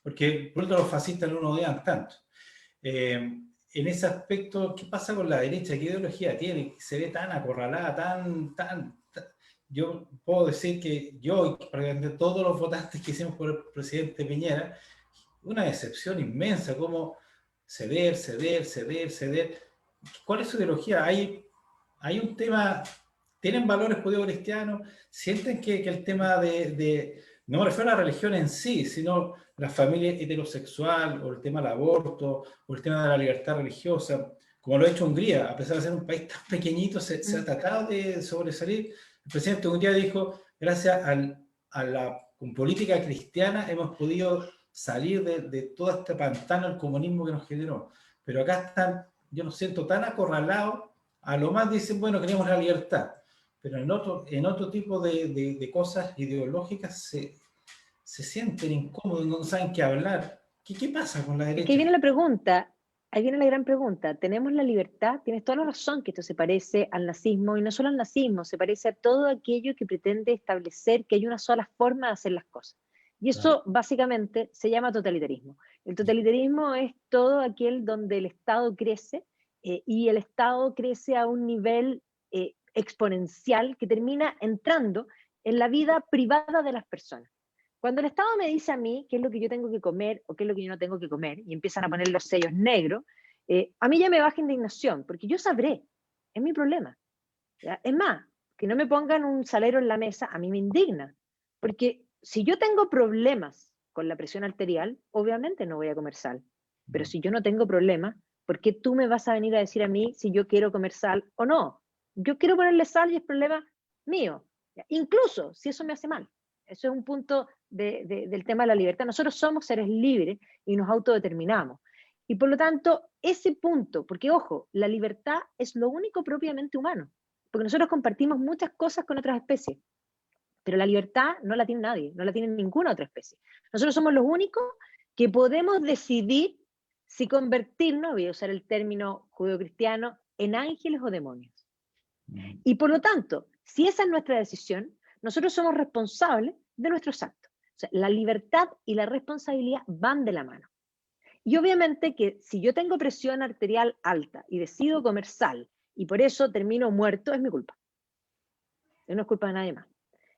S1: porque por otro los fascistas no nos odian tanto. En ese aspecto, ¿qué pasa con la derecha? ¿Qué ideología tiene? Se ve tan acorralada, tan... Yo puedo decir que yo, prácticamente todos los votantes que hicimos por el presidente Piñera, una decepción inmensa, como ceder. ¿Cuál es su ideología? Hay un tema, ¿tienen valores judeo-cristianos? ¿Sienten que el tema no me refiero a la religión en sí, sino la familia heterosexual, o el tema del aborto, o el tema de la libertad religiosa, como lo ha hecho Hungría, a pesar de ser un país tan pequeñito, se ha tratado de sobresalir? El presidente de Hungría dijo, gracias a la política cristiana hemos podido salir de todo este pantano del comunismo que nos generó. Pero acá están, yo nos siento tan acorralado, a lo más dicen, bueno, queremos la libertad, pero en otro tipo de cosas ideológicas se sienten incómodos, no saben qué hablar. ¿Qué pasa con la
S3: Es que ahí
S1: derecha?
S3: viene la pregunta, ahí viene la gran pregunta. ¿Tenemos la libertad? Tienes toda la razón que esto se parece al nazismo, y no solo al nazismo, se parece a todo aquello que pretende establecer que hay una sola forma de hacer las cosas. Y eso básicamente se llama totalitarismo. El totalitarismo es todo aquel donde el Estado crece, y el Estado crece a un nivel exponencial que termina entrando en la vida privada de las personas. Cuando el Estado me dice a mí qué es lo que yo tengo que comer o qué es lo que yo no tengo que comer, y empiezan a poner los sellos negros, a mí ya me baja indignación, porque yo sabré, es mi problema. ¿ya? Es más, que no me pongan un salero en la mesa, a mí me indigna, porque si yo tengo problemas con la presión arterial, obviamente no voy a comer sal. Pero si yo no tengo problemas, ¿por qué tú me vas a venir a decir a mí si yo quiero comer sal o no? Yo quiero ponerle sal y es problema mío. Incluso si eso me hace mal. Eso es un punto del tema de la libertad. Nosotros somos seres libres y nos autodeterminamos. Y por lo tanto, ese punto, porque ojo, la libertad es lo único propiamente humano, porque nosotros compartimos muchas cosas con otras especies, pero la libertad no la tiene nadie, no la tiene ninguna otra especie. Nosotros somos los únicos que podemos decidir si convertirnos, voy a usar el término judeocristiano, en ángeles o demonios. Y por lo tanto, si esa es nuestra decisión, nosotros somos responsables de nuestros actos. O sea, la libertad y la responsabilidad van de la mano. Y obviamente que si yo tengo presión arterial alta y decido comer sal y por eso termino muerto, es mi culpa. No es culpa de nadie más.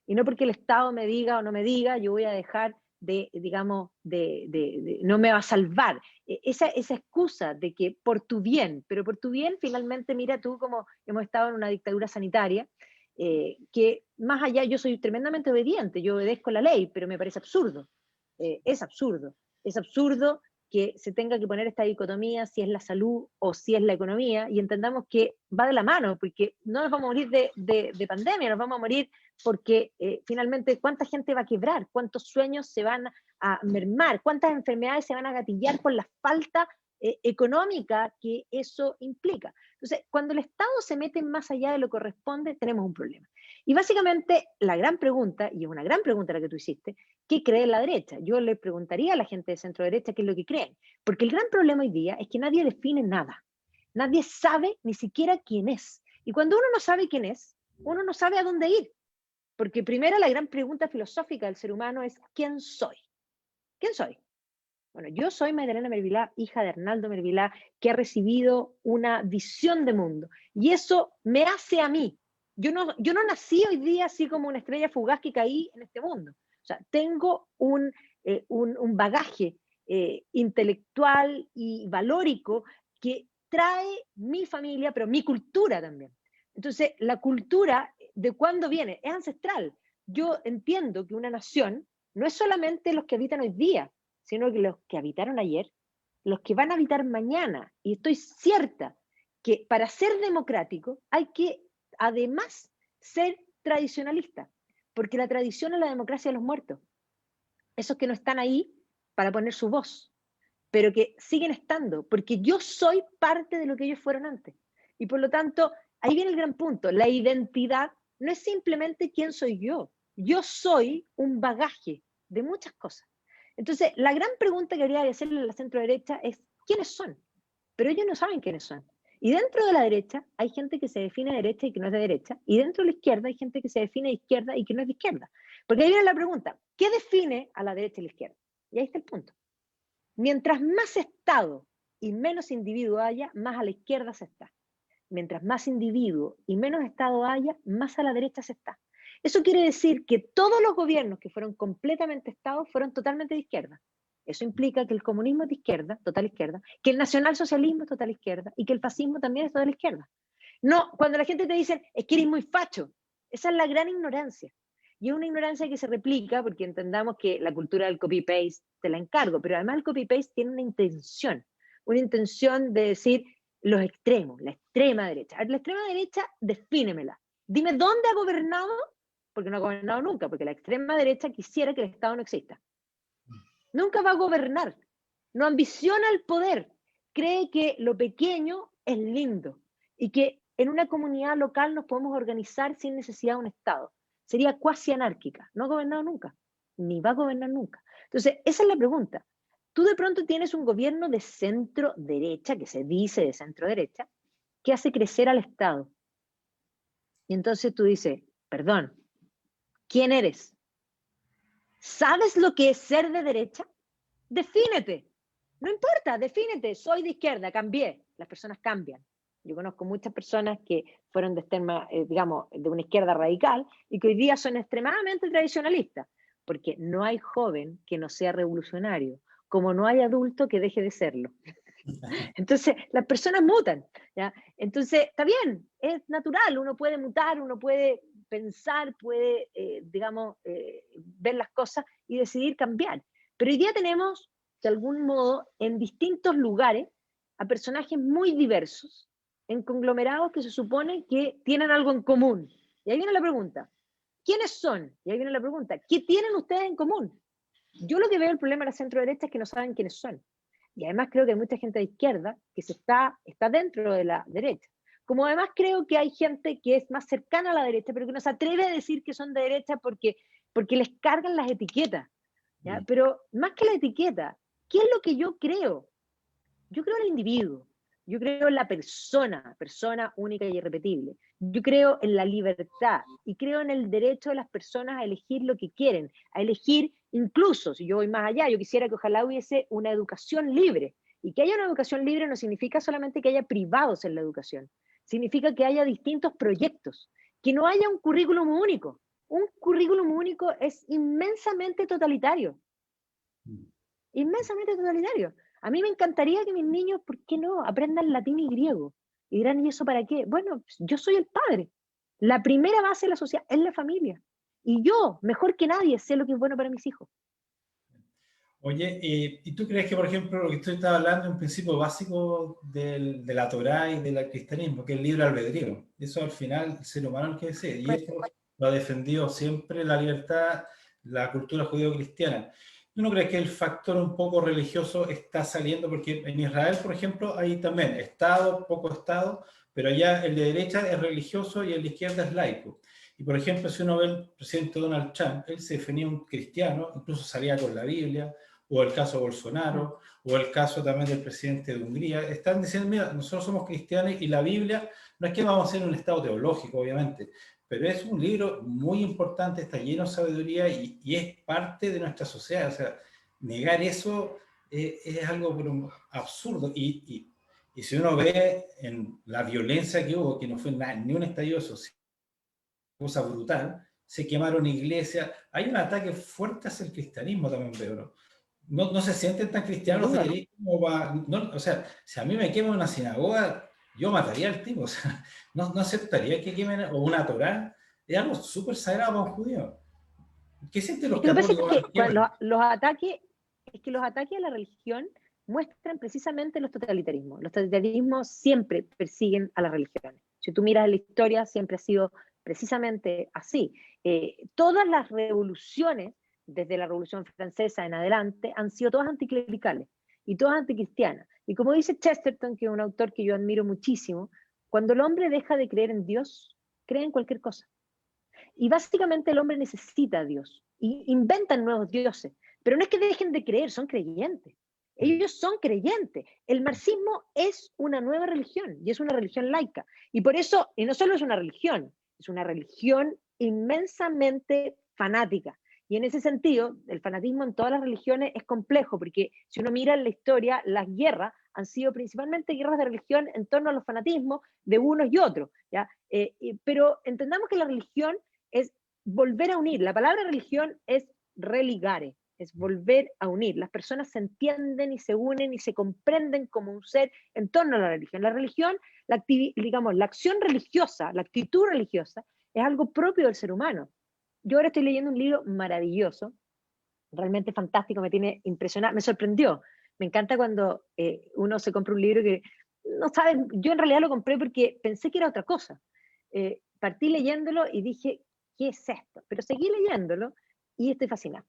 S3: Y no porque el Estado me diga o no me diga, yo voy a dejar digamos, no me va a salvar. Esa excusa de que por tu bien, pero por tu bien, finalmente, mira tú como hemos estado en una dictadura sanitaria, que más allá, yo soy tremendamente obediente, yo obedezco la ley, pero me parece absurdo. Es absurdo. Es absurdo que se tenga que poner esta dicotomía si es la salud o si es la economía, y entendamos que va de la mano, porque no nos vamos a morir de pandemia, nos vamos a morir porque finalmente cuánta gente va a quebrar, cuántos sueños se van a mermar, cuántas enfermedades se van a gatillar por la falta económica que eso implica. Entonces, cuando el Estado se mete más allá de lo que corresponde, tenemos un problema. Y básicamente la gran pregunta, y es una gran pregunta la que tú hiciste, ¿qué cree la derecha? Yo le preguntaría a la gente de centro derecha qué es lo que creen, porque el gran problema hoy día es que nadie define nada, nadie sabe ni siquiera quién es. Y cuando uno no sabe quién es, uno no sabe a dónde ir. Porque primero la gran pregunta filosófica del ser humano es ¿quién soy? ¿Quién soy? Bueno, yo soy Magdalena Mervilá, hija de Arnaldo Mervilá, que ha recibido una visión de mundo. Y eso me hace a mí. Yo no nací hoy día así como una estrella fugaz que caí en este mundo. O sea, tengo un bagaje intelectual y valórico que trae mi familia, pero mi cultura también. Entonces, la cultura, ¿de cuándo viene? Es ancestral. Yo entiendo que una nación no es solamente los que habitan hoy día, sino que los que habitaron ayer, los que van a habitar mañana. Y estoy cierta que para ser democrático hay que, además, ser tradicionalista, porque la tradición es la democracia de los muertos. Esos que no están ahí para poner su voz, pero que siguen estando, porque yo soy parte de lo que ellos fueron antes. Y por lo tanto, ahí viene el gran punto. La identidad no es simplemente quién soy yo. Yo soy un bagaje de muchas cosas. Entonces, la gran pregunta que habría que hacerle a la centro derecha es ¿quiénes son? Pero ellos no saben quiénes son. Y dentro de la derecha hay gente que se define de derecha y que no es de derecha. Y dentro de la izquierda hay gente que se define de izquierda y que no es de izquierda. Porque ahí viene la pregunta, ¿qué define a la derecha y la izquierda? Y ahí está el punto. Mientras más Estado y menos individuo haya, más a la izquierda se está. Mientras más individuo y menos Estado haya, más a la derecha se está. Eso quiere decir que todos los gobiernos que fueron completamente Estado fueron totalmente de izquierda. Eso implica que el comunismo es de izquierda, total izquierda, que el nacionalsocialismo es total izquierda y que el fascismo también es total izquierda. No, cuando la gente te dice, es que eres muy facho, esa es la gran ignorancia. Y es una ignorancia que se replica porque entendamos que la cultura del copy-paste te la encargo, pero además el copy-paste tiene una intención de decir los extremos, la extrema derecha. La extrema derecha, defínemela. Dime dónde ha gobernado, porque no ha gobernado nunca, porque la extrema derecha quisiera que el Estado no exista. Nunca va a gobernar, no ambiciona el poder, cree que lo pequeño es lindo y que en una comunidad local nos podemos organizar sin necesidad de un Estado. Sería cuasi anárquica, no ha gobernado nunca, ni va a gobernar nunca. Entonces, esa es la pregunta. Tú de pronto tienes un gobierno de centro derecha, que se dice de centro derecha, que hace crecer al Estado. Y entonces tú dices, perdón, ¿quién eres? ¿Sabes lo que es ser de derecha? Defínete. No importa, defínete. Soy de izquierda, cambié. Las personas cambian. Yo conozco muchas personas que fueron de extrema, digamos, de una izquierda radical y que hoy día son extremadamente tradicionalistas, porque no hay joven que no sea revolucionario, como no hay adulto que deje de serlo. Entonces, las personas mutan, ¿ya? Entonces, está bien, es natural, uno puede mutar, uno puede pensar, puede, digamos, ver las cosas y decidir cambiar. Pero hoy día tenemos, de algún modo, en distintos lugares, a personajes muy diversos, en conglomerados que se supone que tienen algo en común. Y ahí viene la pregunta, ¿quiénes son? Y ahí viene la pregunta, ¿qué tienen ustedes en común? Yo lo que veo el problema de la centro derecha es que no saben quiénes son. Y además creo que hay mucha gente de izquierda que está dentro de la derecha. Como además creo que hay gente que es más cercana a la derecha, pero que no se atreve a decir que son de derecha porque les cargan las etiquetas, ¿ya? Pero más que la etiqueta, ¿qué es lo que yo creo? Yo creo en el individuo, yo creo en la persona única y irrepetible. Yo creo en la libertad y creo en el derecho de las personas a elegir lo que quieren, a elegir incluso, si yo voy más allá, yo quisiera que ojalá hubiese una educación libre. Y que haya una educación libre no significa solamente que haya privados en la educación, significa que haya distintos proyectos, que no haya un currículum único. Un currículum único es inmensamente totalitario. Inmensamente totalitario. A mí me encantaría que mis niños, ¿por qué no?, aprendan latín y griego. Y dirán, ¿y eso para qué? Bueno, yo soy el padre. La primera base de la sociedad es la familia. Y yo, mejor que nadie, sé lo que es bueno para mis hijos.
S1: Oye, ¿y tú crees que, por ejemplo, lo que tú estabas hablando es un principio básico de la Torá y del cristianismo, que es el libre albedrío? Eso al final el ser humano es el que decide, y
S3: Pues,
S1: eso lo ha defendido siempre la libertad, la cultura judío-cristiana. ¿Tú no crees que el factor un poco religioso está saliendo? Porque en Israel, por ejemplo, hay también Estado, poco Estado, pero allá el de derecha es religioso y el de izquierda es laico. Y por ejemplo, si uno ve al presidente Donald Trump, él se definía un cristiano, incluso salía con la Biblia, o el caso Bolsonaro, o el caso también del presidente de Hungría, están diciendo, mira, nosotros somos cristianos y la Biblia no es que vamos a ser un estado teológico, obviamente, pero es un libro muy importante, está lleno de sabiduría y es parte de nuestra sociedad. O sea, negar eso es algo absurdo. Y si uno ve en la violencia que hubo, que no fue ni un estallido social, cosa brutal, se quemaron iglesias, hay un ataque fuerte hacia el cristianismo también, Pedro. No se sienten tan cristianos los federistas como va, no, o sea, si a mí me queman una sinagoga, yo mataría al tipo, o sea, no aceptaría que quemen, o una Torá, es algo súper sagrado para un judío. ¿Qué sienten los
S3: es que lo que pasa
S1: católicos
S3: es
S1: cuando
S3: que
S1: queman?
S3: los ataques a la religión muestran precisamente los totalitarismos. Los totalitarismos siempre persiguen a las religiones. Si tú miras la historia, siempre ha sido precisamente así. Todas las revoluciones, desde la Revolución Francesa en adelante, han sido todas anticlericales y todas anticristianas. Y como dice Chesterton, que es un autor que yo admiro muchísimo, cuando el hombre deja de creer en Dios, cree en cualquier cosa. Y básicamente el hombre necesita a Dios. Y inventan nuevos dioses. Pero no es que dejen de creer, son creyentes. Ellos son creyentes. El marxismo es una nueva religión y es una religión laica. Y por eso, y no solo es una religión inmensamente fanática. Y en ese sentido, el fanatismo en todas las religiones es complejo, porque si uno mira en la historia, las guerras han sido principalmente guerras de religión en torno a los fanatismos de unos y otros, ¿ya? Pero entendamos que la religión es volver a unir. La palabra religión es religare, es volver a unir. Las personas se entienden y se unen y se comprenden como un ser en torno a la religión. La religión, digamos, la acción religiosa, la actitud religiosa, es algo propio del ser humano. Yo ahora estoy leyendo un libro maravilloso, realmente fantástico, me tiene impresionado, me sorprendió. Me encanta cuando uno se compra un libro que no sabe, yo en realidad lo compré porque pensé que era otra cosa. Partí leyéndolo y dije, ¿qué es esto? Pero seguí leyéndolo y estoy fascinada.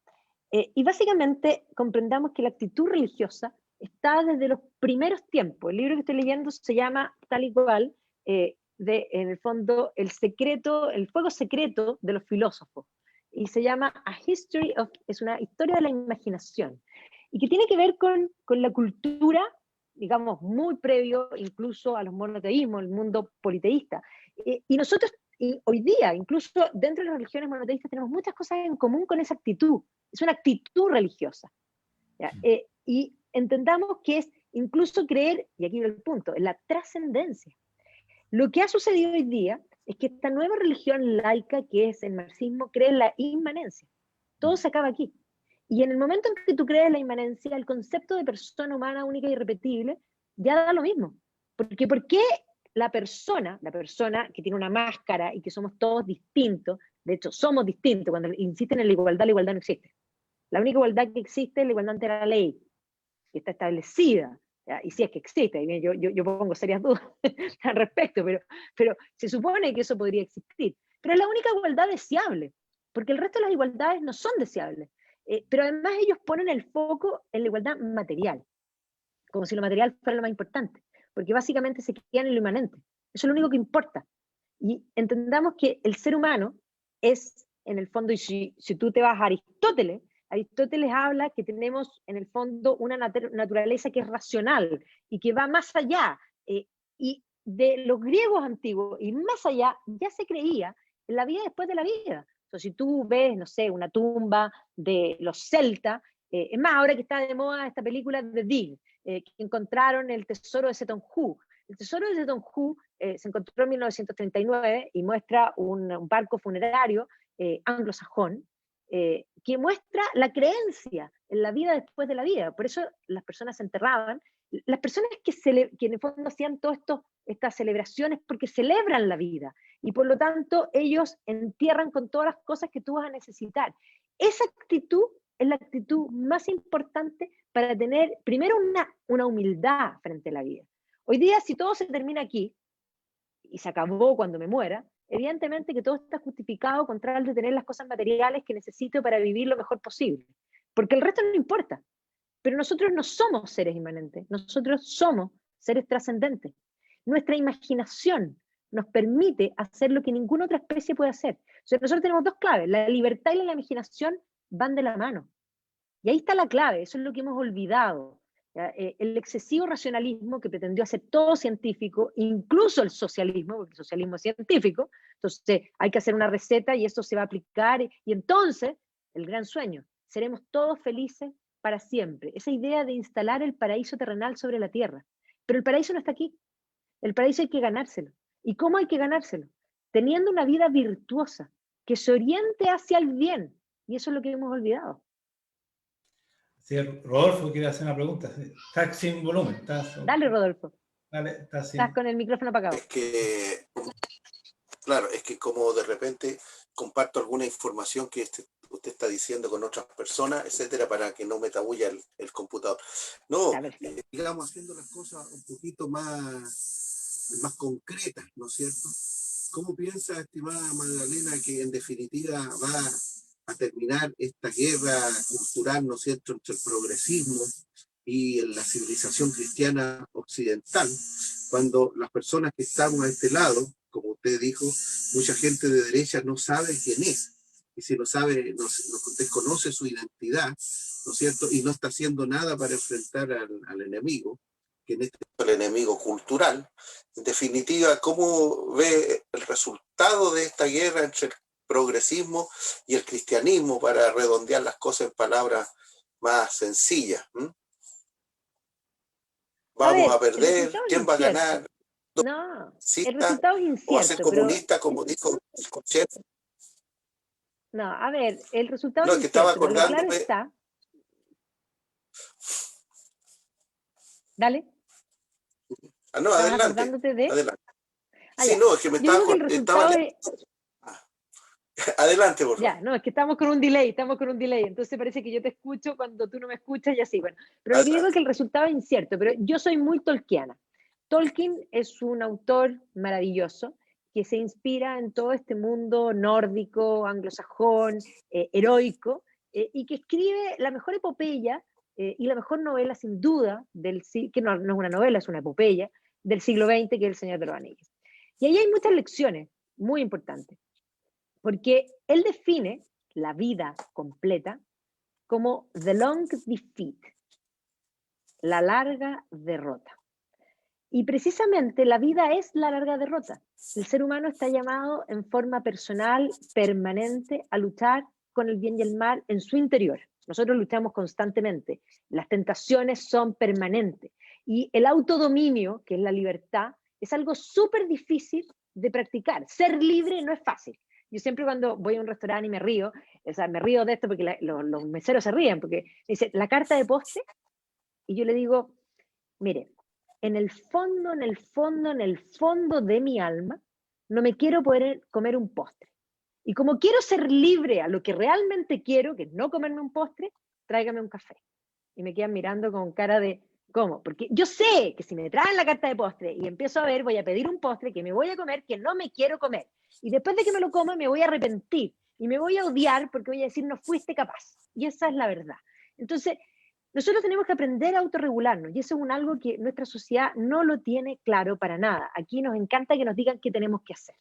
S3: Y básicamente comprendamos que la actitud religiosa está desde los primeros tiempos. El libro que estoy leyendo se llama tal y cual, en el fondo, el fuego secreto de los filósofos. Y se llama es una historia de la imaginación. Y que tiene que ver con la cultura, digamos, muy previo incluso a los monoteísmos, el mundo politeísta. Y nosotros hoy día, incluso dentro de las religiones monoteístas, tenemos muchas cosas en común con esa actitud. Es una actitud religiosa. Y entendamos que es incluso creer, y aquí viene el punto, en la trascendencia. Lo que ha sucedido hoy día es que esta nueva religión laica, que es el marxismo, cree en la inmanencia. Todo se acaba aquí. Y en el momento en que tú crees en la inmanencia, el concepto de persona humana única y irrepetible ya da lo mismo. Porque ¿por qué la persona que tiene una máscara y que somos todos distintos, de hecho somos distintos, cuando insisten en la igualdad no existe. La única igualdad que existe es la igualdad ante la ley, que está establecida, ¿ya? Y si es que existe, yo pongo serias dudas al respecto, pero se supone que eso podría existir. Pero es la única igualdad deseable, porque el resto de las igualdades no son deseables. Pero además ellos ponen el foco en la igualdad material, como si lo material fuera lo más importante, porque básicamente se quedan en lo inmanente. Eso es lo único que importa. Y entendamos que el ser humano es, en el fondo, y si tú te vas a Aristóteles habla que tenemos en el fondo una naturaleza que es racional y que va más allá. Y de los griegos antiguos y más allá ya se creía en la vida después de la vida. Entonces, si tú ves, no sé, una tumba de los celtas, es más, ahora que está de moda esta película de Dig, que encontraron el tesoro de Seton Hoo. El tesoro de Seton Hoo se encontró en 1939 y muestra un barco funerario anglosajón, que muestra la creencia en la vida después de la vida. Por eso las personas se enterraban. Las personas que en el fondo hacían todas estas celebraciones porque celebran la vida y por lo tanto ellos entierran con todas las cosas que tú vas a necesitar. Esa actitud es la actitud más importante para tener primero una humildad frente a la vida. Hoy día, si todo se termina aquí y se acabó cuando me muera, evidentemente que todo está justificado con tal de tener las cosas materiales que necesito para vivir lo mejor posible, porque el resto no importa. Pero nosotros no somos seres inmanentes, nosotros somos seres trascendentes. Nuestra imaginación nos permite hacer lo que ninguna otra especie puede hacer. O sea, nosotros tenemos dos claves, la libertad y la imaginación van de la mano. Y ahí está la clave, eso es lo que hemos olvidado. El excesivo racionalismo que pretendió hacer todo científico, incluso el socialismo, porque el socialismo es científico, entonces hay que hacer una receta y eso se va a aplicar, y entonces, el gran sueño, seremos todos felices para siempre. Esa idea de instalar el paraíso terrenal sobre la tierra. Pero el paraíso no está aquí. El paraíso hay que ganárselo. ¿Y cómo hay que ganárselo? Teniendo una vida virtuosa, que se oriente hacia el bien. Y eso es lo que hemos olvidado.
S1: Sí, Rodolfo quiere hacer una pregunta. Estás sin volumen.
S3: Dale, Rodolfo.
S1: Dale,
S3: Estás con el micrófono apagado.
S2: Claro, es que como de repente comparto alguna información que usted está diciendo con otras personas, etcétera, para que no me tabulla el computador. No, digamos, haciendo las cosas un poquito más concretas, ¿no es cierto? ¿Cómo piensa, estimada Magdalena, que en definitiva va a terminar esta guerra cultural, ¿no es cierto?, entre el progresismo y la civilización cristiana occidental, cuando las personas que estamos a este lado, como usted dijo, mucha gente de derecha no sabe quién es, y si lo sabe, desconoce su identidad, ¿no es cierto?, y no está haciendo nada para enfrentar al enemigo, que en este caso el enemigo cultural. En definitiva, ¿cómo ve el resultado de esta guerra entre el progresismo y el cristianismo, para redondear las cosas en palabras más sencillas? ¿Vamos a perder? ¿Quién va a ganar?
S3: No, el resultado es incierto.
S2: ¿O va a ser comunista, como dijo Pinochet?
S3: No, a ver, el resultado
S2: es
S3: es
S2: que
S3: incierto,
S2: estaba acordándome.
S3: pero claro está. Dale.
S2: No, adelante. Adelante. Sí, no, es que me estaba Adelante, por favor.
S3: Ya, no, es que estamos con un delay, entonces parece que yo te escucho cuando tú no me escuchas y así, bueno. Pero lo que digo es que el resultado es incierto, pero yo soy muy tolkiana. Tolkien es un autor maravilloso que se inspira en todo este mundo nórdico, anglosajón, heroico, y que escribe la mejor epopeya y la mejor novela, sin duda, que no es una novela, es una epopeya, del siglo XX, que es El Señor de los Anillos. Y ahí hay muchas lecciones muy importantes, porque él define la vida completa como the long defeat, la larga derrota. Y precisamente la vida es la larga derrota. El ser humano está llamado en forma personal, permanente, a luchar con el bien y el mal en su interior. Nosotros luchamos constantemente. Las tentaciones son permanentes. Y el autodominio, que es la libertad, es algo súper difícil de practicar. Ser libre no es fácil. Yo siempre cuando voy a un restaurante y me río, o sea, me río de esto porque los meseros se ríen, porque dice, la carta de postre, y yo le digo, mire, en el fondo, en el fondo, en el fondo de mi alma, no me quiero poder comer un postre. Y como quiero ser libre a lo que realmente quiero, que es no comerme un postre, tráigame un café. Y me quedan mirando con cara de, ¿cómo? Porque yo sé que si me traen la carta de postre y empiezo a ver, voy a pedir un postre que me voy a comer, que no me quiero comer. Y después de que me lo coma, me voy a arrepentir. Y me voy a odiar porque voy a decir, no fuiste capaz. Y esa es la verdad. Entonces, nosotros tenemos que aprender a autorregularnos. Y eso es algo que nuestra sociedad no lo tiene claro para nada. Aquí nos encanta que nos digan qué tenemos que hacer.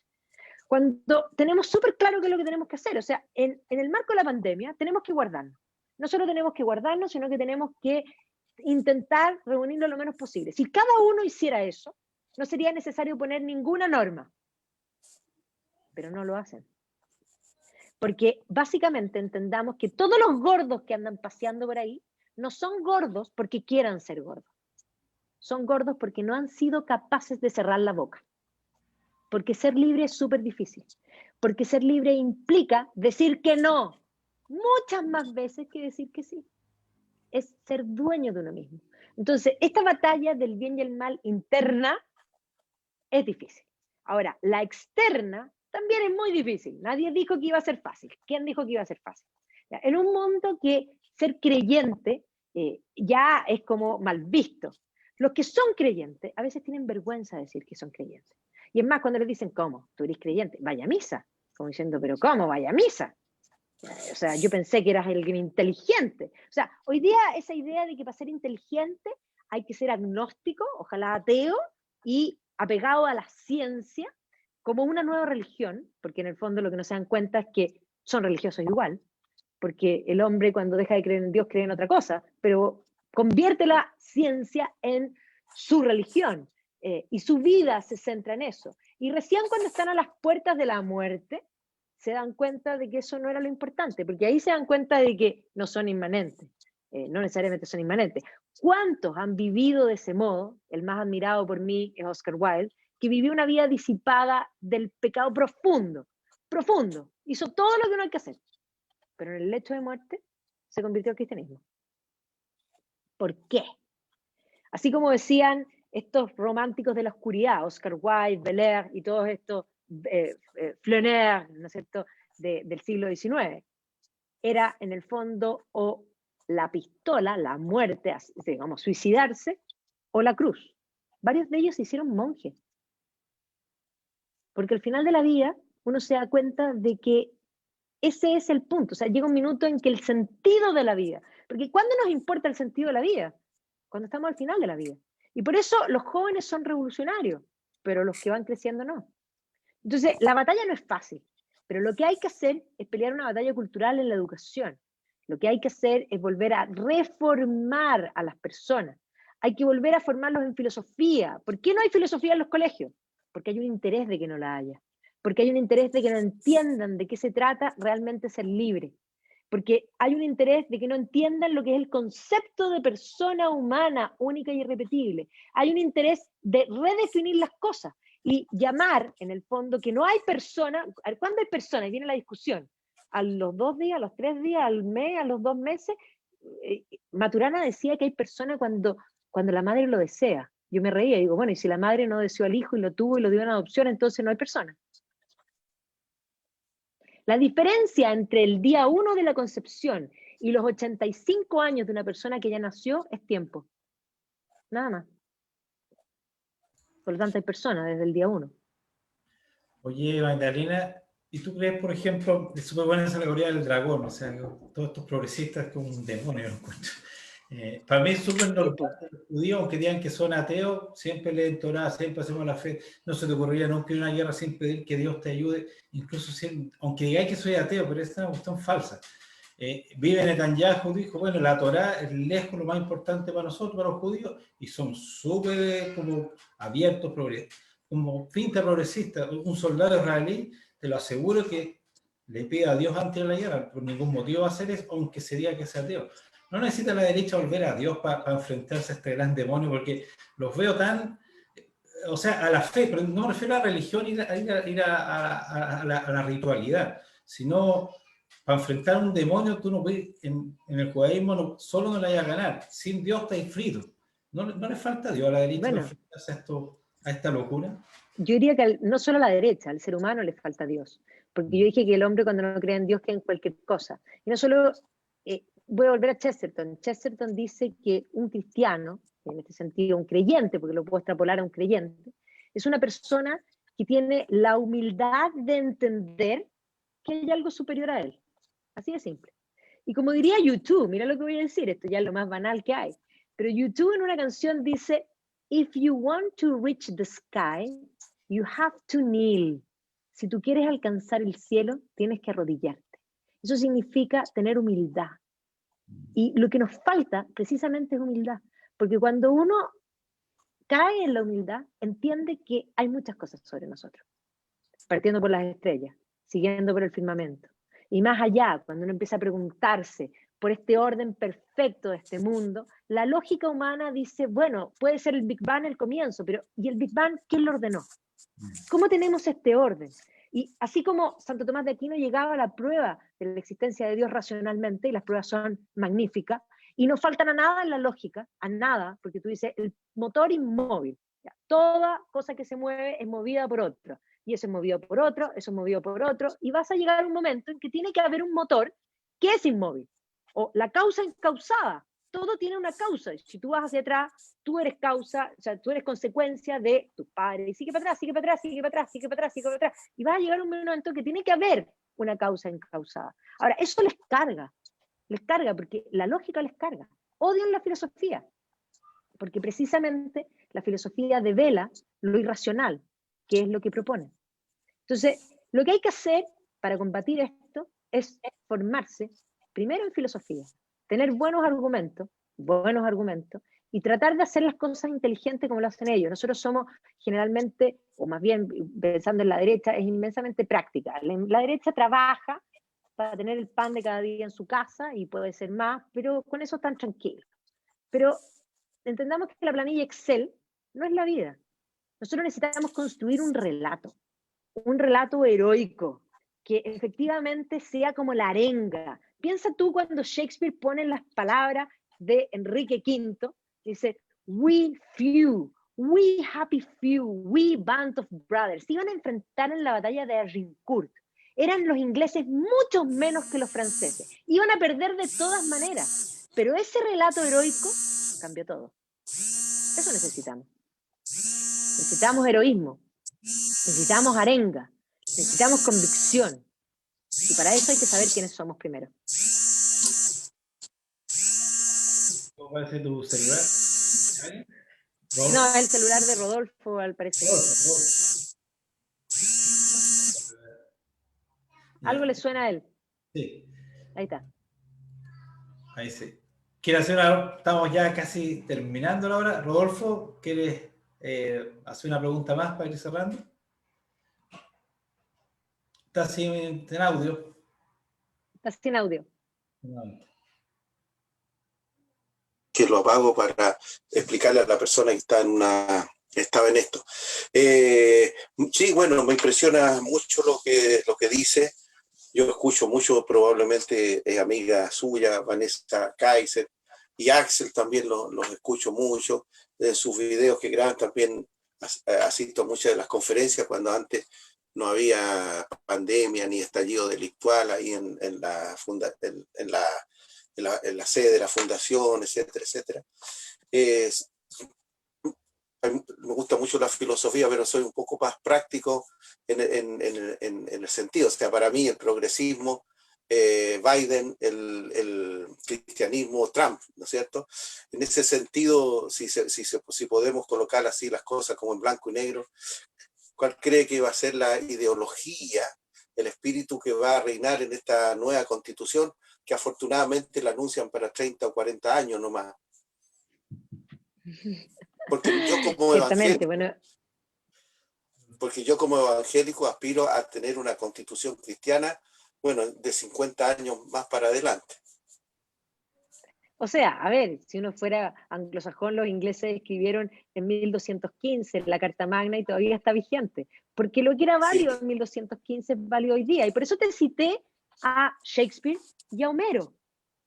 S3: Cuando tenemos súper claro qué es lo que tenemos que hacer. O sea, en el marco de la pandemia, tenemos que guardarnos. No solo tenemos que guardarnos, sino que tenemos que intentar reunirlo lo menos posible. Si cada uno hiciera eso, no sería necesario poner ninguna norma. Pero no lo hacen. Porque básicamente entendamos que todos los gordos que andan paseando por ahí no son gordos porque quieran ser gordos. Son gordos porque no han sido capaces de cerrar la boca. Porque ser libre es súper difícil. Porque ser libre implica decir que no muchas más veces que decir que sí. Es ser dueño de uno mismo. Entonces, esta batalla del bien y el mal interna es difícil. Ahora, la externa también es muy difícil. Nadie dijo que iba a ser fácil. ¿Quién dijo que iba a ser fácil? En un mundo que ser creyente ya es como mal visto. Los que son creyentes a veces tienen vergüenza de decir que son creyentes. Y es más, cuando les dicen, ¿cómo? ¿Tú eres creyente? Vaya a misa. Como diciendo, ¿pero cómo? Vaya a misa. O sea, yo pensé que eras alguien inteligente. O sea, hoy día esa idea de que para ser inteligente hay que ser agnóstico, ojalá ateo, y apegado a la ciencia, como una nueva religión, porque en el fondo lo que no se dan cuenta es que son religiosos igual, porque el hombre cuando deja de creer en Dios cree en otra cosa, pero convierte la ciencia en su religión, y su vida se centra en eso. Y recién cuando están a las puertas de la muerte, se dan cuenta de que eso no era lo importante, porque ahí se dan cuenta de que no son inmanentes, no necesariamente son inmanentes. ¿Cuántos han vivido de ese modo? El más admirado por mí es Oscar Wilde, que vivió una vida disipada del pecado profundo, profundo. Hizo todo lo que no hay que hacer, pero en el lecho de muerte se convirtió al cristianismo. ¿Por qué? Así como decían estos románticos de la oscuridad, Oscar Wilde, Baudelaire y todos estos Flaubert, ¿no es cierto?, del siglo XIX. Era en el fondo o la pistola, la muerte, digamos, suicidarse, o la cruz. Varios de ellos se hicieron monjes. Porque al final de la vida uno se da cuenta de que ese es el punto. O sea, llega un minuto en que el sentido de la vida, porque ¿cuándo nos importa el sentido de la vida? Cuando estamos al final de la vida. Y por eso los jóvenes son revolucionarios, pero los que van creciendo no. Entonces, la batalla no es fácil, pero lo que hay que hacer es pelear una batalla cultural en la educación. Lo que hay que hacer es volver a reformar a las personas. Hay que volver a formarlos en filosofía. ¿Por qué no hay filosofía en los colegios? Porque hay un interés de que no la haya. Porque hay un interés de que no entiendan de qué se trata realmente ser libre. Porque hay un interés de que no entiendan lo que es el concepto de persona humana única y irrepetible. Hay un interés de redefinir las cosas y llamar, en el fondo, que no hay persona. ¿Cuándo hay persona? Y viene la discusión. ¿A los 2 días, a los 3 días, al mes, a los 2 meses? Maturana decía que hay persona cuando la madre lo desea. Yo me reía y digo, bueno, y si la madre no deseó al hijo y lo tuvo y lo dio en adopción, entonces no hay persona. La diferencia entre el día 1 de la concepción y los 85 años de una persona que ya nació es tiempo. Nada más. Por lo tanto, hay personas desde el día 1.
S1: Oye, Magdalena, ¿y tú crees, por ejemplo, es súper buena esa alegoría del dragón? O sea, todos estos progresistas como un demonio, lo encuentro. Para mí es súper normal que los judíos, aunque digan que son ateos, siempre leen Torá, siempre hacemos la fe. No se te ocurriría nunca ir a una guerra sin pedir que Dios te ayude, incluso aunque digáis que soy ateo, pero esta es una cuestión falsa. Vive Netanyahu, dijo, bueno, la Torá es lejos lo más importante para nosotros, para los judíos, y son súper como abiertos, como pinta progresista. Un soldado israelí, te lo aseguro que le pide a Dios antes de la guerra, por ningún motivo va a hacer eso, aunque se diga que sea ateo. No necesita la derecha volver a Dios para enfrentarse a este gran demonio, porque los veo tan, o sea, a la fe, pero no me refiero a la religión, ir a la ritualidad, sino para enfrentar a un demonio, tú no puedes, en el judaísmo solo no le vayas a ganar, sin Dios estás frito. ¿No le falta a Dios a la derecha para
S3: Bueno,
S1: enfrentarse a esta locura?
S3: yo diría que no solo a la derecha, al ser humano le falta Dios. Porque yo dije que el hombre cuando no cree en Dios cree en cualquier cosa. Y no solo, voy a volver a Chesterton. Chesterton dice que un cristiano, en este sentido un creyente, porque lo puedo extrapolar a un creyente, es una persona que tiene la humildad de entender que hay algo superior a él. Así de simple. Y como diría YouTube, mira lo que voy a decir, esto ya es lo más banal que hay, pero YouTube en una canción dice, if you want to reach the sky, you have to kneel. Si tú quieres alcanzar el cielo, tienes que arrodillarte. Eso significa tener humildad. Y lo que nos falta precisamente es humildad, porque cuando uno cae en la humildad, entiende que hay muchas cosas sobre nosotros, partiendo por las estrellas, siguiendo por el firmamento. Y más allá, cuando uno empieza a preguntarse por este orden perfecto de este mundo, la lógica humana dice, bueno, puede ser el Big Bang el comienzo, pero ¿y el Big Bang quién lo ordenó? ¿Cómo tenemos este orden? Y así como Santo Tomás de Aquino llegaba a la prueba de la existencia de Dios racionalmente, y las pruebas son magníficas, y no faltan a nada en la lógica, a nada, porque tú dices, el motor inmóvil, ya, toda cosa que se mueve es movida por otro, y eso es movido por otro, eso es movido por otro, y vas a llegar a un momento en que tiene que haber un motor que es inmóvil, o la causa encausada, todo tiene una causa, si tú vas hacia atrás, tú eres causa, o sea, tú eres consecuencia de tus padres, y sigue para atrás, sigue para atrás, sigue para atrás, sigue para atrás, sigue para atrás, y vas a llegar a un momento en que tiene que haber una causa encausada. Ahora, eso les carga porque la lógica les carga. Odian la filosofía, porque precisamente la filosofía devela lo irracional, que es lo que propone. Entonces, lo que hay que hacer para combatir esto es formarse primero en filosofía, tener buenos argumentos, y tratar de hacer las cosas inteligentes como lo hacen ellos. Nosotros somos generalmente, o más bien pensando en la derecha, es inmensamente práctica. La derecha trabaja para tener el pan de cada día en su casa y puede ser más, pero con eso están tranquilos. Pero entendamos que la planilla Excel no es la vida. Nosotros necesitamos construir un relato heroico, que efectivamente sea como la arenga. Piensa tú cuando Shakespeare pone las palabras de Enrique V, dice, we few, we happy few, we band of brothers. Se iban a enfrentar en la batalla de Agincourt. Eran los ingleses mucho menos que los franceses. Iban a perder de todas maneras. Pero ese relato heroico cambió todo. Eso necesitamos. Necesitamos heroísmo. Necesitamos arenga. Necesitamos convicción. Y para eso hay que saber quiénes somos primero.
S1: ¿Cómo parece tu celular?
S3: No, el celular de Rodolfo, al parecer. Algo le suena a él.
S1: Sí.
S3: Ahí está.
S1: Ahí sí. Quiero hacer estamos ya casi terminando la hora. Rodolfo, ¿quieres hacer una pregunta más para ir cerrando? Está sin audio.
S3: Está sin audio.
S2: Que lo apago para explicarle a la persona que estaba en esto. Sí, bueno, me impresiona mucho lo que dice. Yo escucho mucho, probablemente es amiga suya, Vanessa Kaiser, y Axel también los escucho mucho. En sus videos que graban también asisto a muchas de las conferencias cuando antes no había pandemia ni estallido delictual ahí en la sede de la fundación, etcétera, etcétera. Me gusta mucho la filosofía, pero soy un poco más práctico en el sentido. O sea, para mí el progresismo, Biden, el cristianismo, Trump, ¿no es cierto? En ese sentido, si podemos colocar así las cosas como en blanco y negro, ¿cuál cree que va a ser la ideología, el espíritu que va a reinar en esta nueva constitución, que afortunadamente la anuncian para 30 o 40 años nomás? Porque yo como evangélico aspiro a tener una constitución cristiana, bueno, de 50 años más para adelante.
S3: O sea, a ver, si uno fuera anglosajón, los ingleses escribieron en 1215 la Carta Magna y todavía está vigente, porque lo que era válido en 1215 es válido hoy día. Y por eso te cité a Shakespeare y a Homero.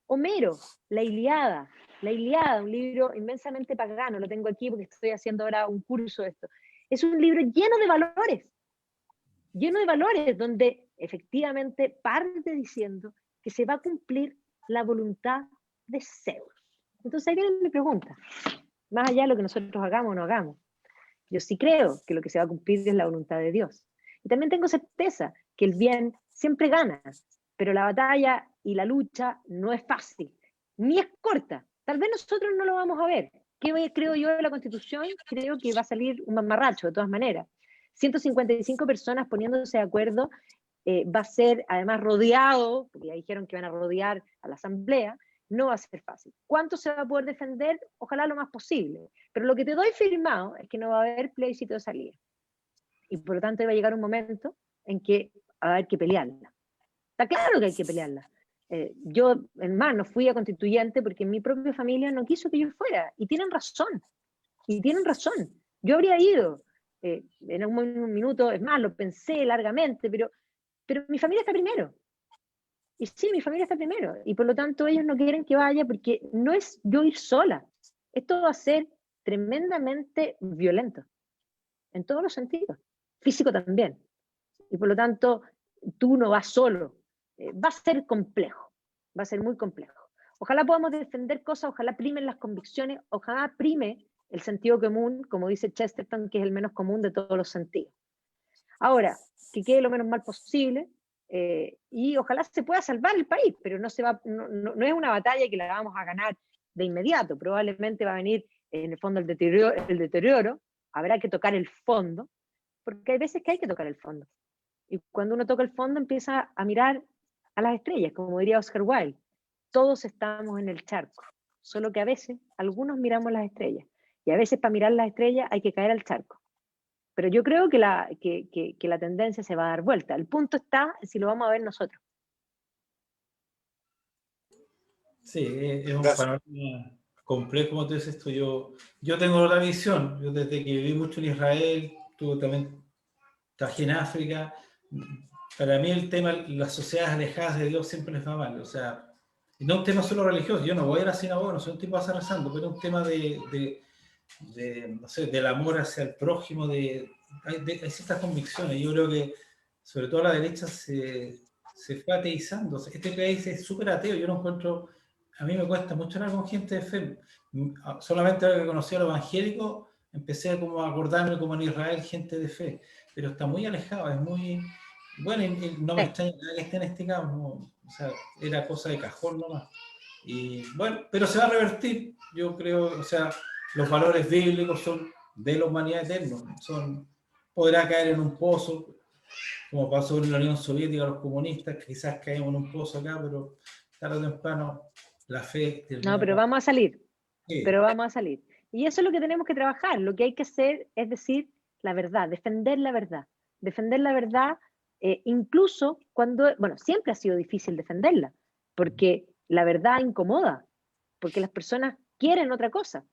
S3: Homero, la Ilíada, La Ilíada, un libro inmensamente pagano, lo tengo aquí porque estoy haciendo ahora un curso de esto. Es un libro lleno de valores, donde efectivamente parte diciendo que se va a cumplir la voluntad de Zeus. Entonces ahí viene mi pregunta, más allá de lo que nosotros hagamos o no hagamos. Yo sí creo que lo que se va a cumplir es la voluntad de Dios. Y también tengo certeza que el bien siempre gana, pero la batalla y la lucha no es fácil, ni es corta. Tal vez nosotros no lo vamos a ver. ¿Qué creo yo de la Constitución? Creo que va a salir un mamarracho, de todas maneras. 155 personas poniéndose de acuerdo, va a ser además rodeado, porque ya dijeron que van a rodear a la Asamblea, no va a ser fácil. ¿Cuánto se va a poder defender? Ojalá lo más posible. Pero lo que te doy firmado es que no va a haber plebiscito de salida. Y por lo tanto va a llegar un momento en que va a haber que pelearla. Está claro que hay que pelearla. Yo, en más, no fui a constituyente porque mi propia familia no quiso que yo fuera. Y tienen razón. Y tienen razón. Yo habría ido en un minuto, es más, lo pensé largamente, pero mi familia está primero. Y sí, mi familia está primero. Y por lo tanto ellos no quieren que vaya porque no es yo ir sola. Esto va a ser tremendamente violento. En todos los sentidos. Físico también. Y por lo tanto, tú no vas solo. Va a ser complejo. Va a ser muy complejo. Ojalá podamos defender cosas, ojalá primen las convicciones, ojalá prime el sentido común, como dice Chesterton, que es el menos común de todos los sentidos. Ahora, que quede lo menos mal posible, y ojalá se pueda salvar el país, pero no es una batalla que la vamos a ganar de inmediato, probablemente va a venir en el fondo el deterioro, habrá que tocar el fondo, porque hay veces que hay que tocar el fondo, y cuando uno toca el fondo empieza a mirar a las estrellas, como diría Oscar Wilde, todos estamos en el charco, solo que a veces algunos miramos las estrellas, y a veces para mirar las estrellas hay que caer al charco. Pero yo creo que la tendencia se va a dar vuelta. El punto está en si lo vamos a ver nosotros.
S1: Sí, es un panorama complejo, como tú dices esto. Yo tengo otra visión. Yo desde que viví mucho en Israel, trabajé en África. Para mí el tema, las sociedades alejadas de Dios siempre les va mal. O sea, y no un tema solo religioso. Yo no voy a la sinagoga, no soy un tipo que pasa rezando, pero un tema no sé, del amor hacia el prójimo, hay ciertas convicciones. Yo creo que sobre todo la derecha se fue ateizando. Este país es súper ateo. Yo no encuentro, a mí me cuesta mucho hablar con gente de fe. Solamente ahora que conocí a los evangélicos empecé como a acordarme como en Israel gente de fe, pero está muy alejado, es muy bueno, y no me extraña nada que esté en este campo, ¿no? O sea, era cosa de cajón nomás. Y bueno, pero se va a revertir, yo creo. O sea, los valores bíblicos son de la humanidad eternos, podrá caer en un pozo, como pasó en la Unión Soviética, los comunistas, quizás caemos en un pozo acá, pero tarde o temprano la fe...
S3: No, pero vamos a salir,
S1: sí.
S3: Pero vamos a salir. Y eso es lo que tenemos que trabajar, lo que hay que hacer es decir la verdad, defender la verdad, incluso cuando, bueno, siempre ha sido difícil defenderla, porque la verdad incomoda, porque las personas quieren otra cosa.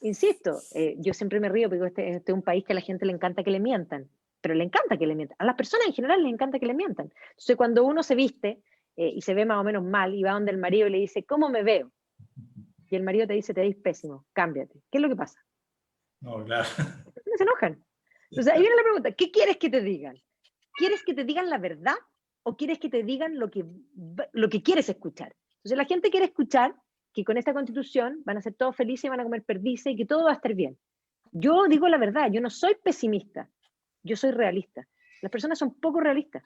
S3: Insisto, yo siempre me río porque este es un país que a la gente le encanta que le mientan, pero le encanta que le mientan. A las personas en general les encanta que le mientan. Entonces, cuando uno se viste y se ve más o menos mal y va donde el marido y le dice, ¿cómo me veo? Y el marido te dice, te veis pésimo, cámbiate. ¿Qué es lo que pasa?
S1: No, claro.
S3: Se enojan. Entonces, ahí viene la pregunta, ¿qué quieres que te digan? ¿Quieres que te digan la verdad o quieres que te digan lo que quieres escuchar? Entonces, la gente quiere escuchar que con esta constitución van a ser todos felices y van a comer perdices y que todo va a estar bien. Yo digo la verdad, yo no soy pesimista, yo soy realista. Las personas son poco realistas.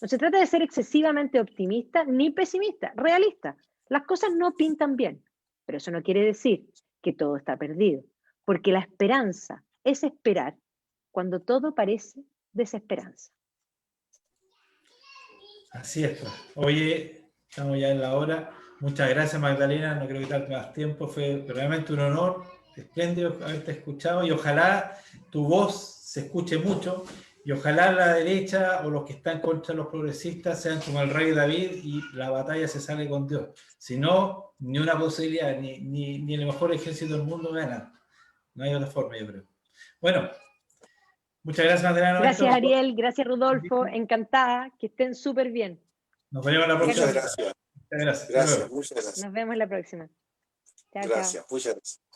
S3: No se trata de ser excesivamente optimista ni pesimista, realista. Las cosas no pintan bien, pero eso no quiere decir que todo está perdido, porque la esperanza es esperar cuando todo parece desesperanza.
S1: Así es. Oye, estamos ya en la hora. Muchas gracias, Magdalena. No quiero quitarte más tiempo. Fue realmente un honor, espléndido haberte escuchado, y ojalá tu voz se escuche mucho, y ojalá la derecha o los que están contra los progresistas sean como el rey David y la batalla se sale con Dios. Si no, ni una posibilidad, ni el mejor ejército del mundo gana. No hay otra forma, yo creo. Bueno, muchas gracias, Magdalena.
S3: Gracias, Ariel. Gracias, Rodolfo. Encantada. Que estén súper bien.
S1: Nos vemos la próxima.
S2: Muchas gracias.
S1: Gracias.
S2: Gracias, muchas gracias.
S3: Nos vemos la próxima. Chao, chao.
S2: Gracias, muchas gracias.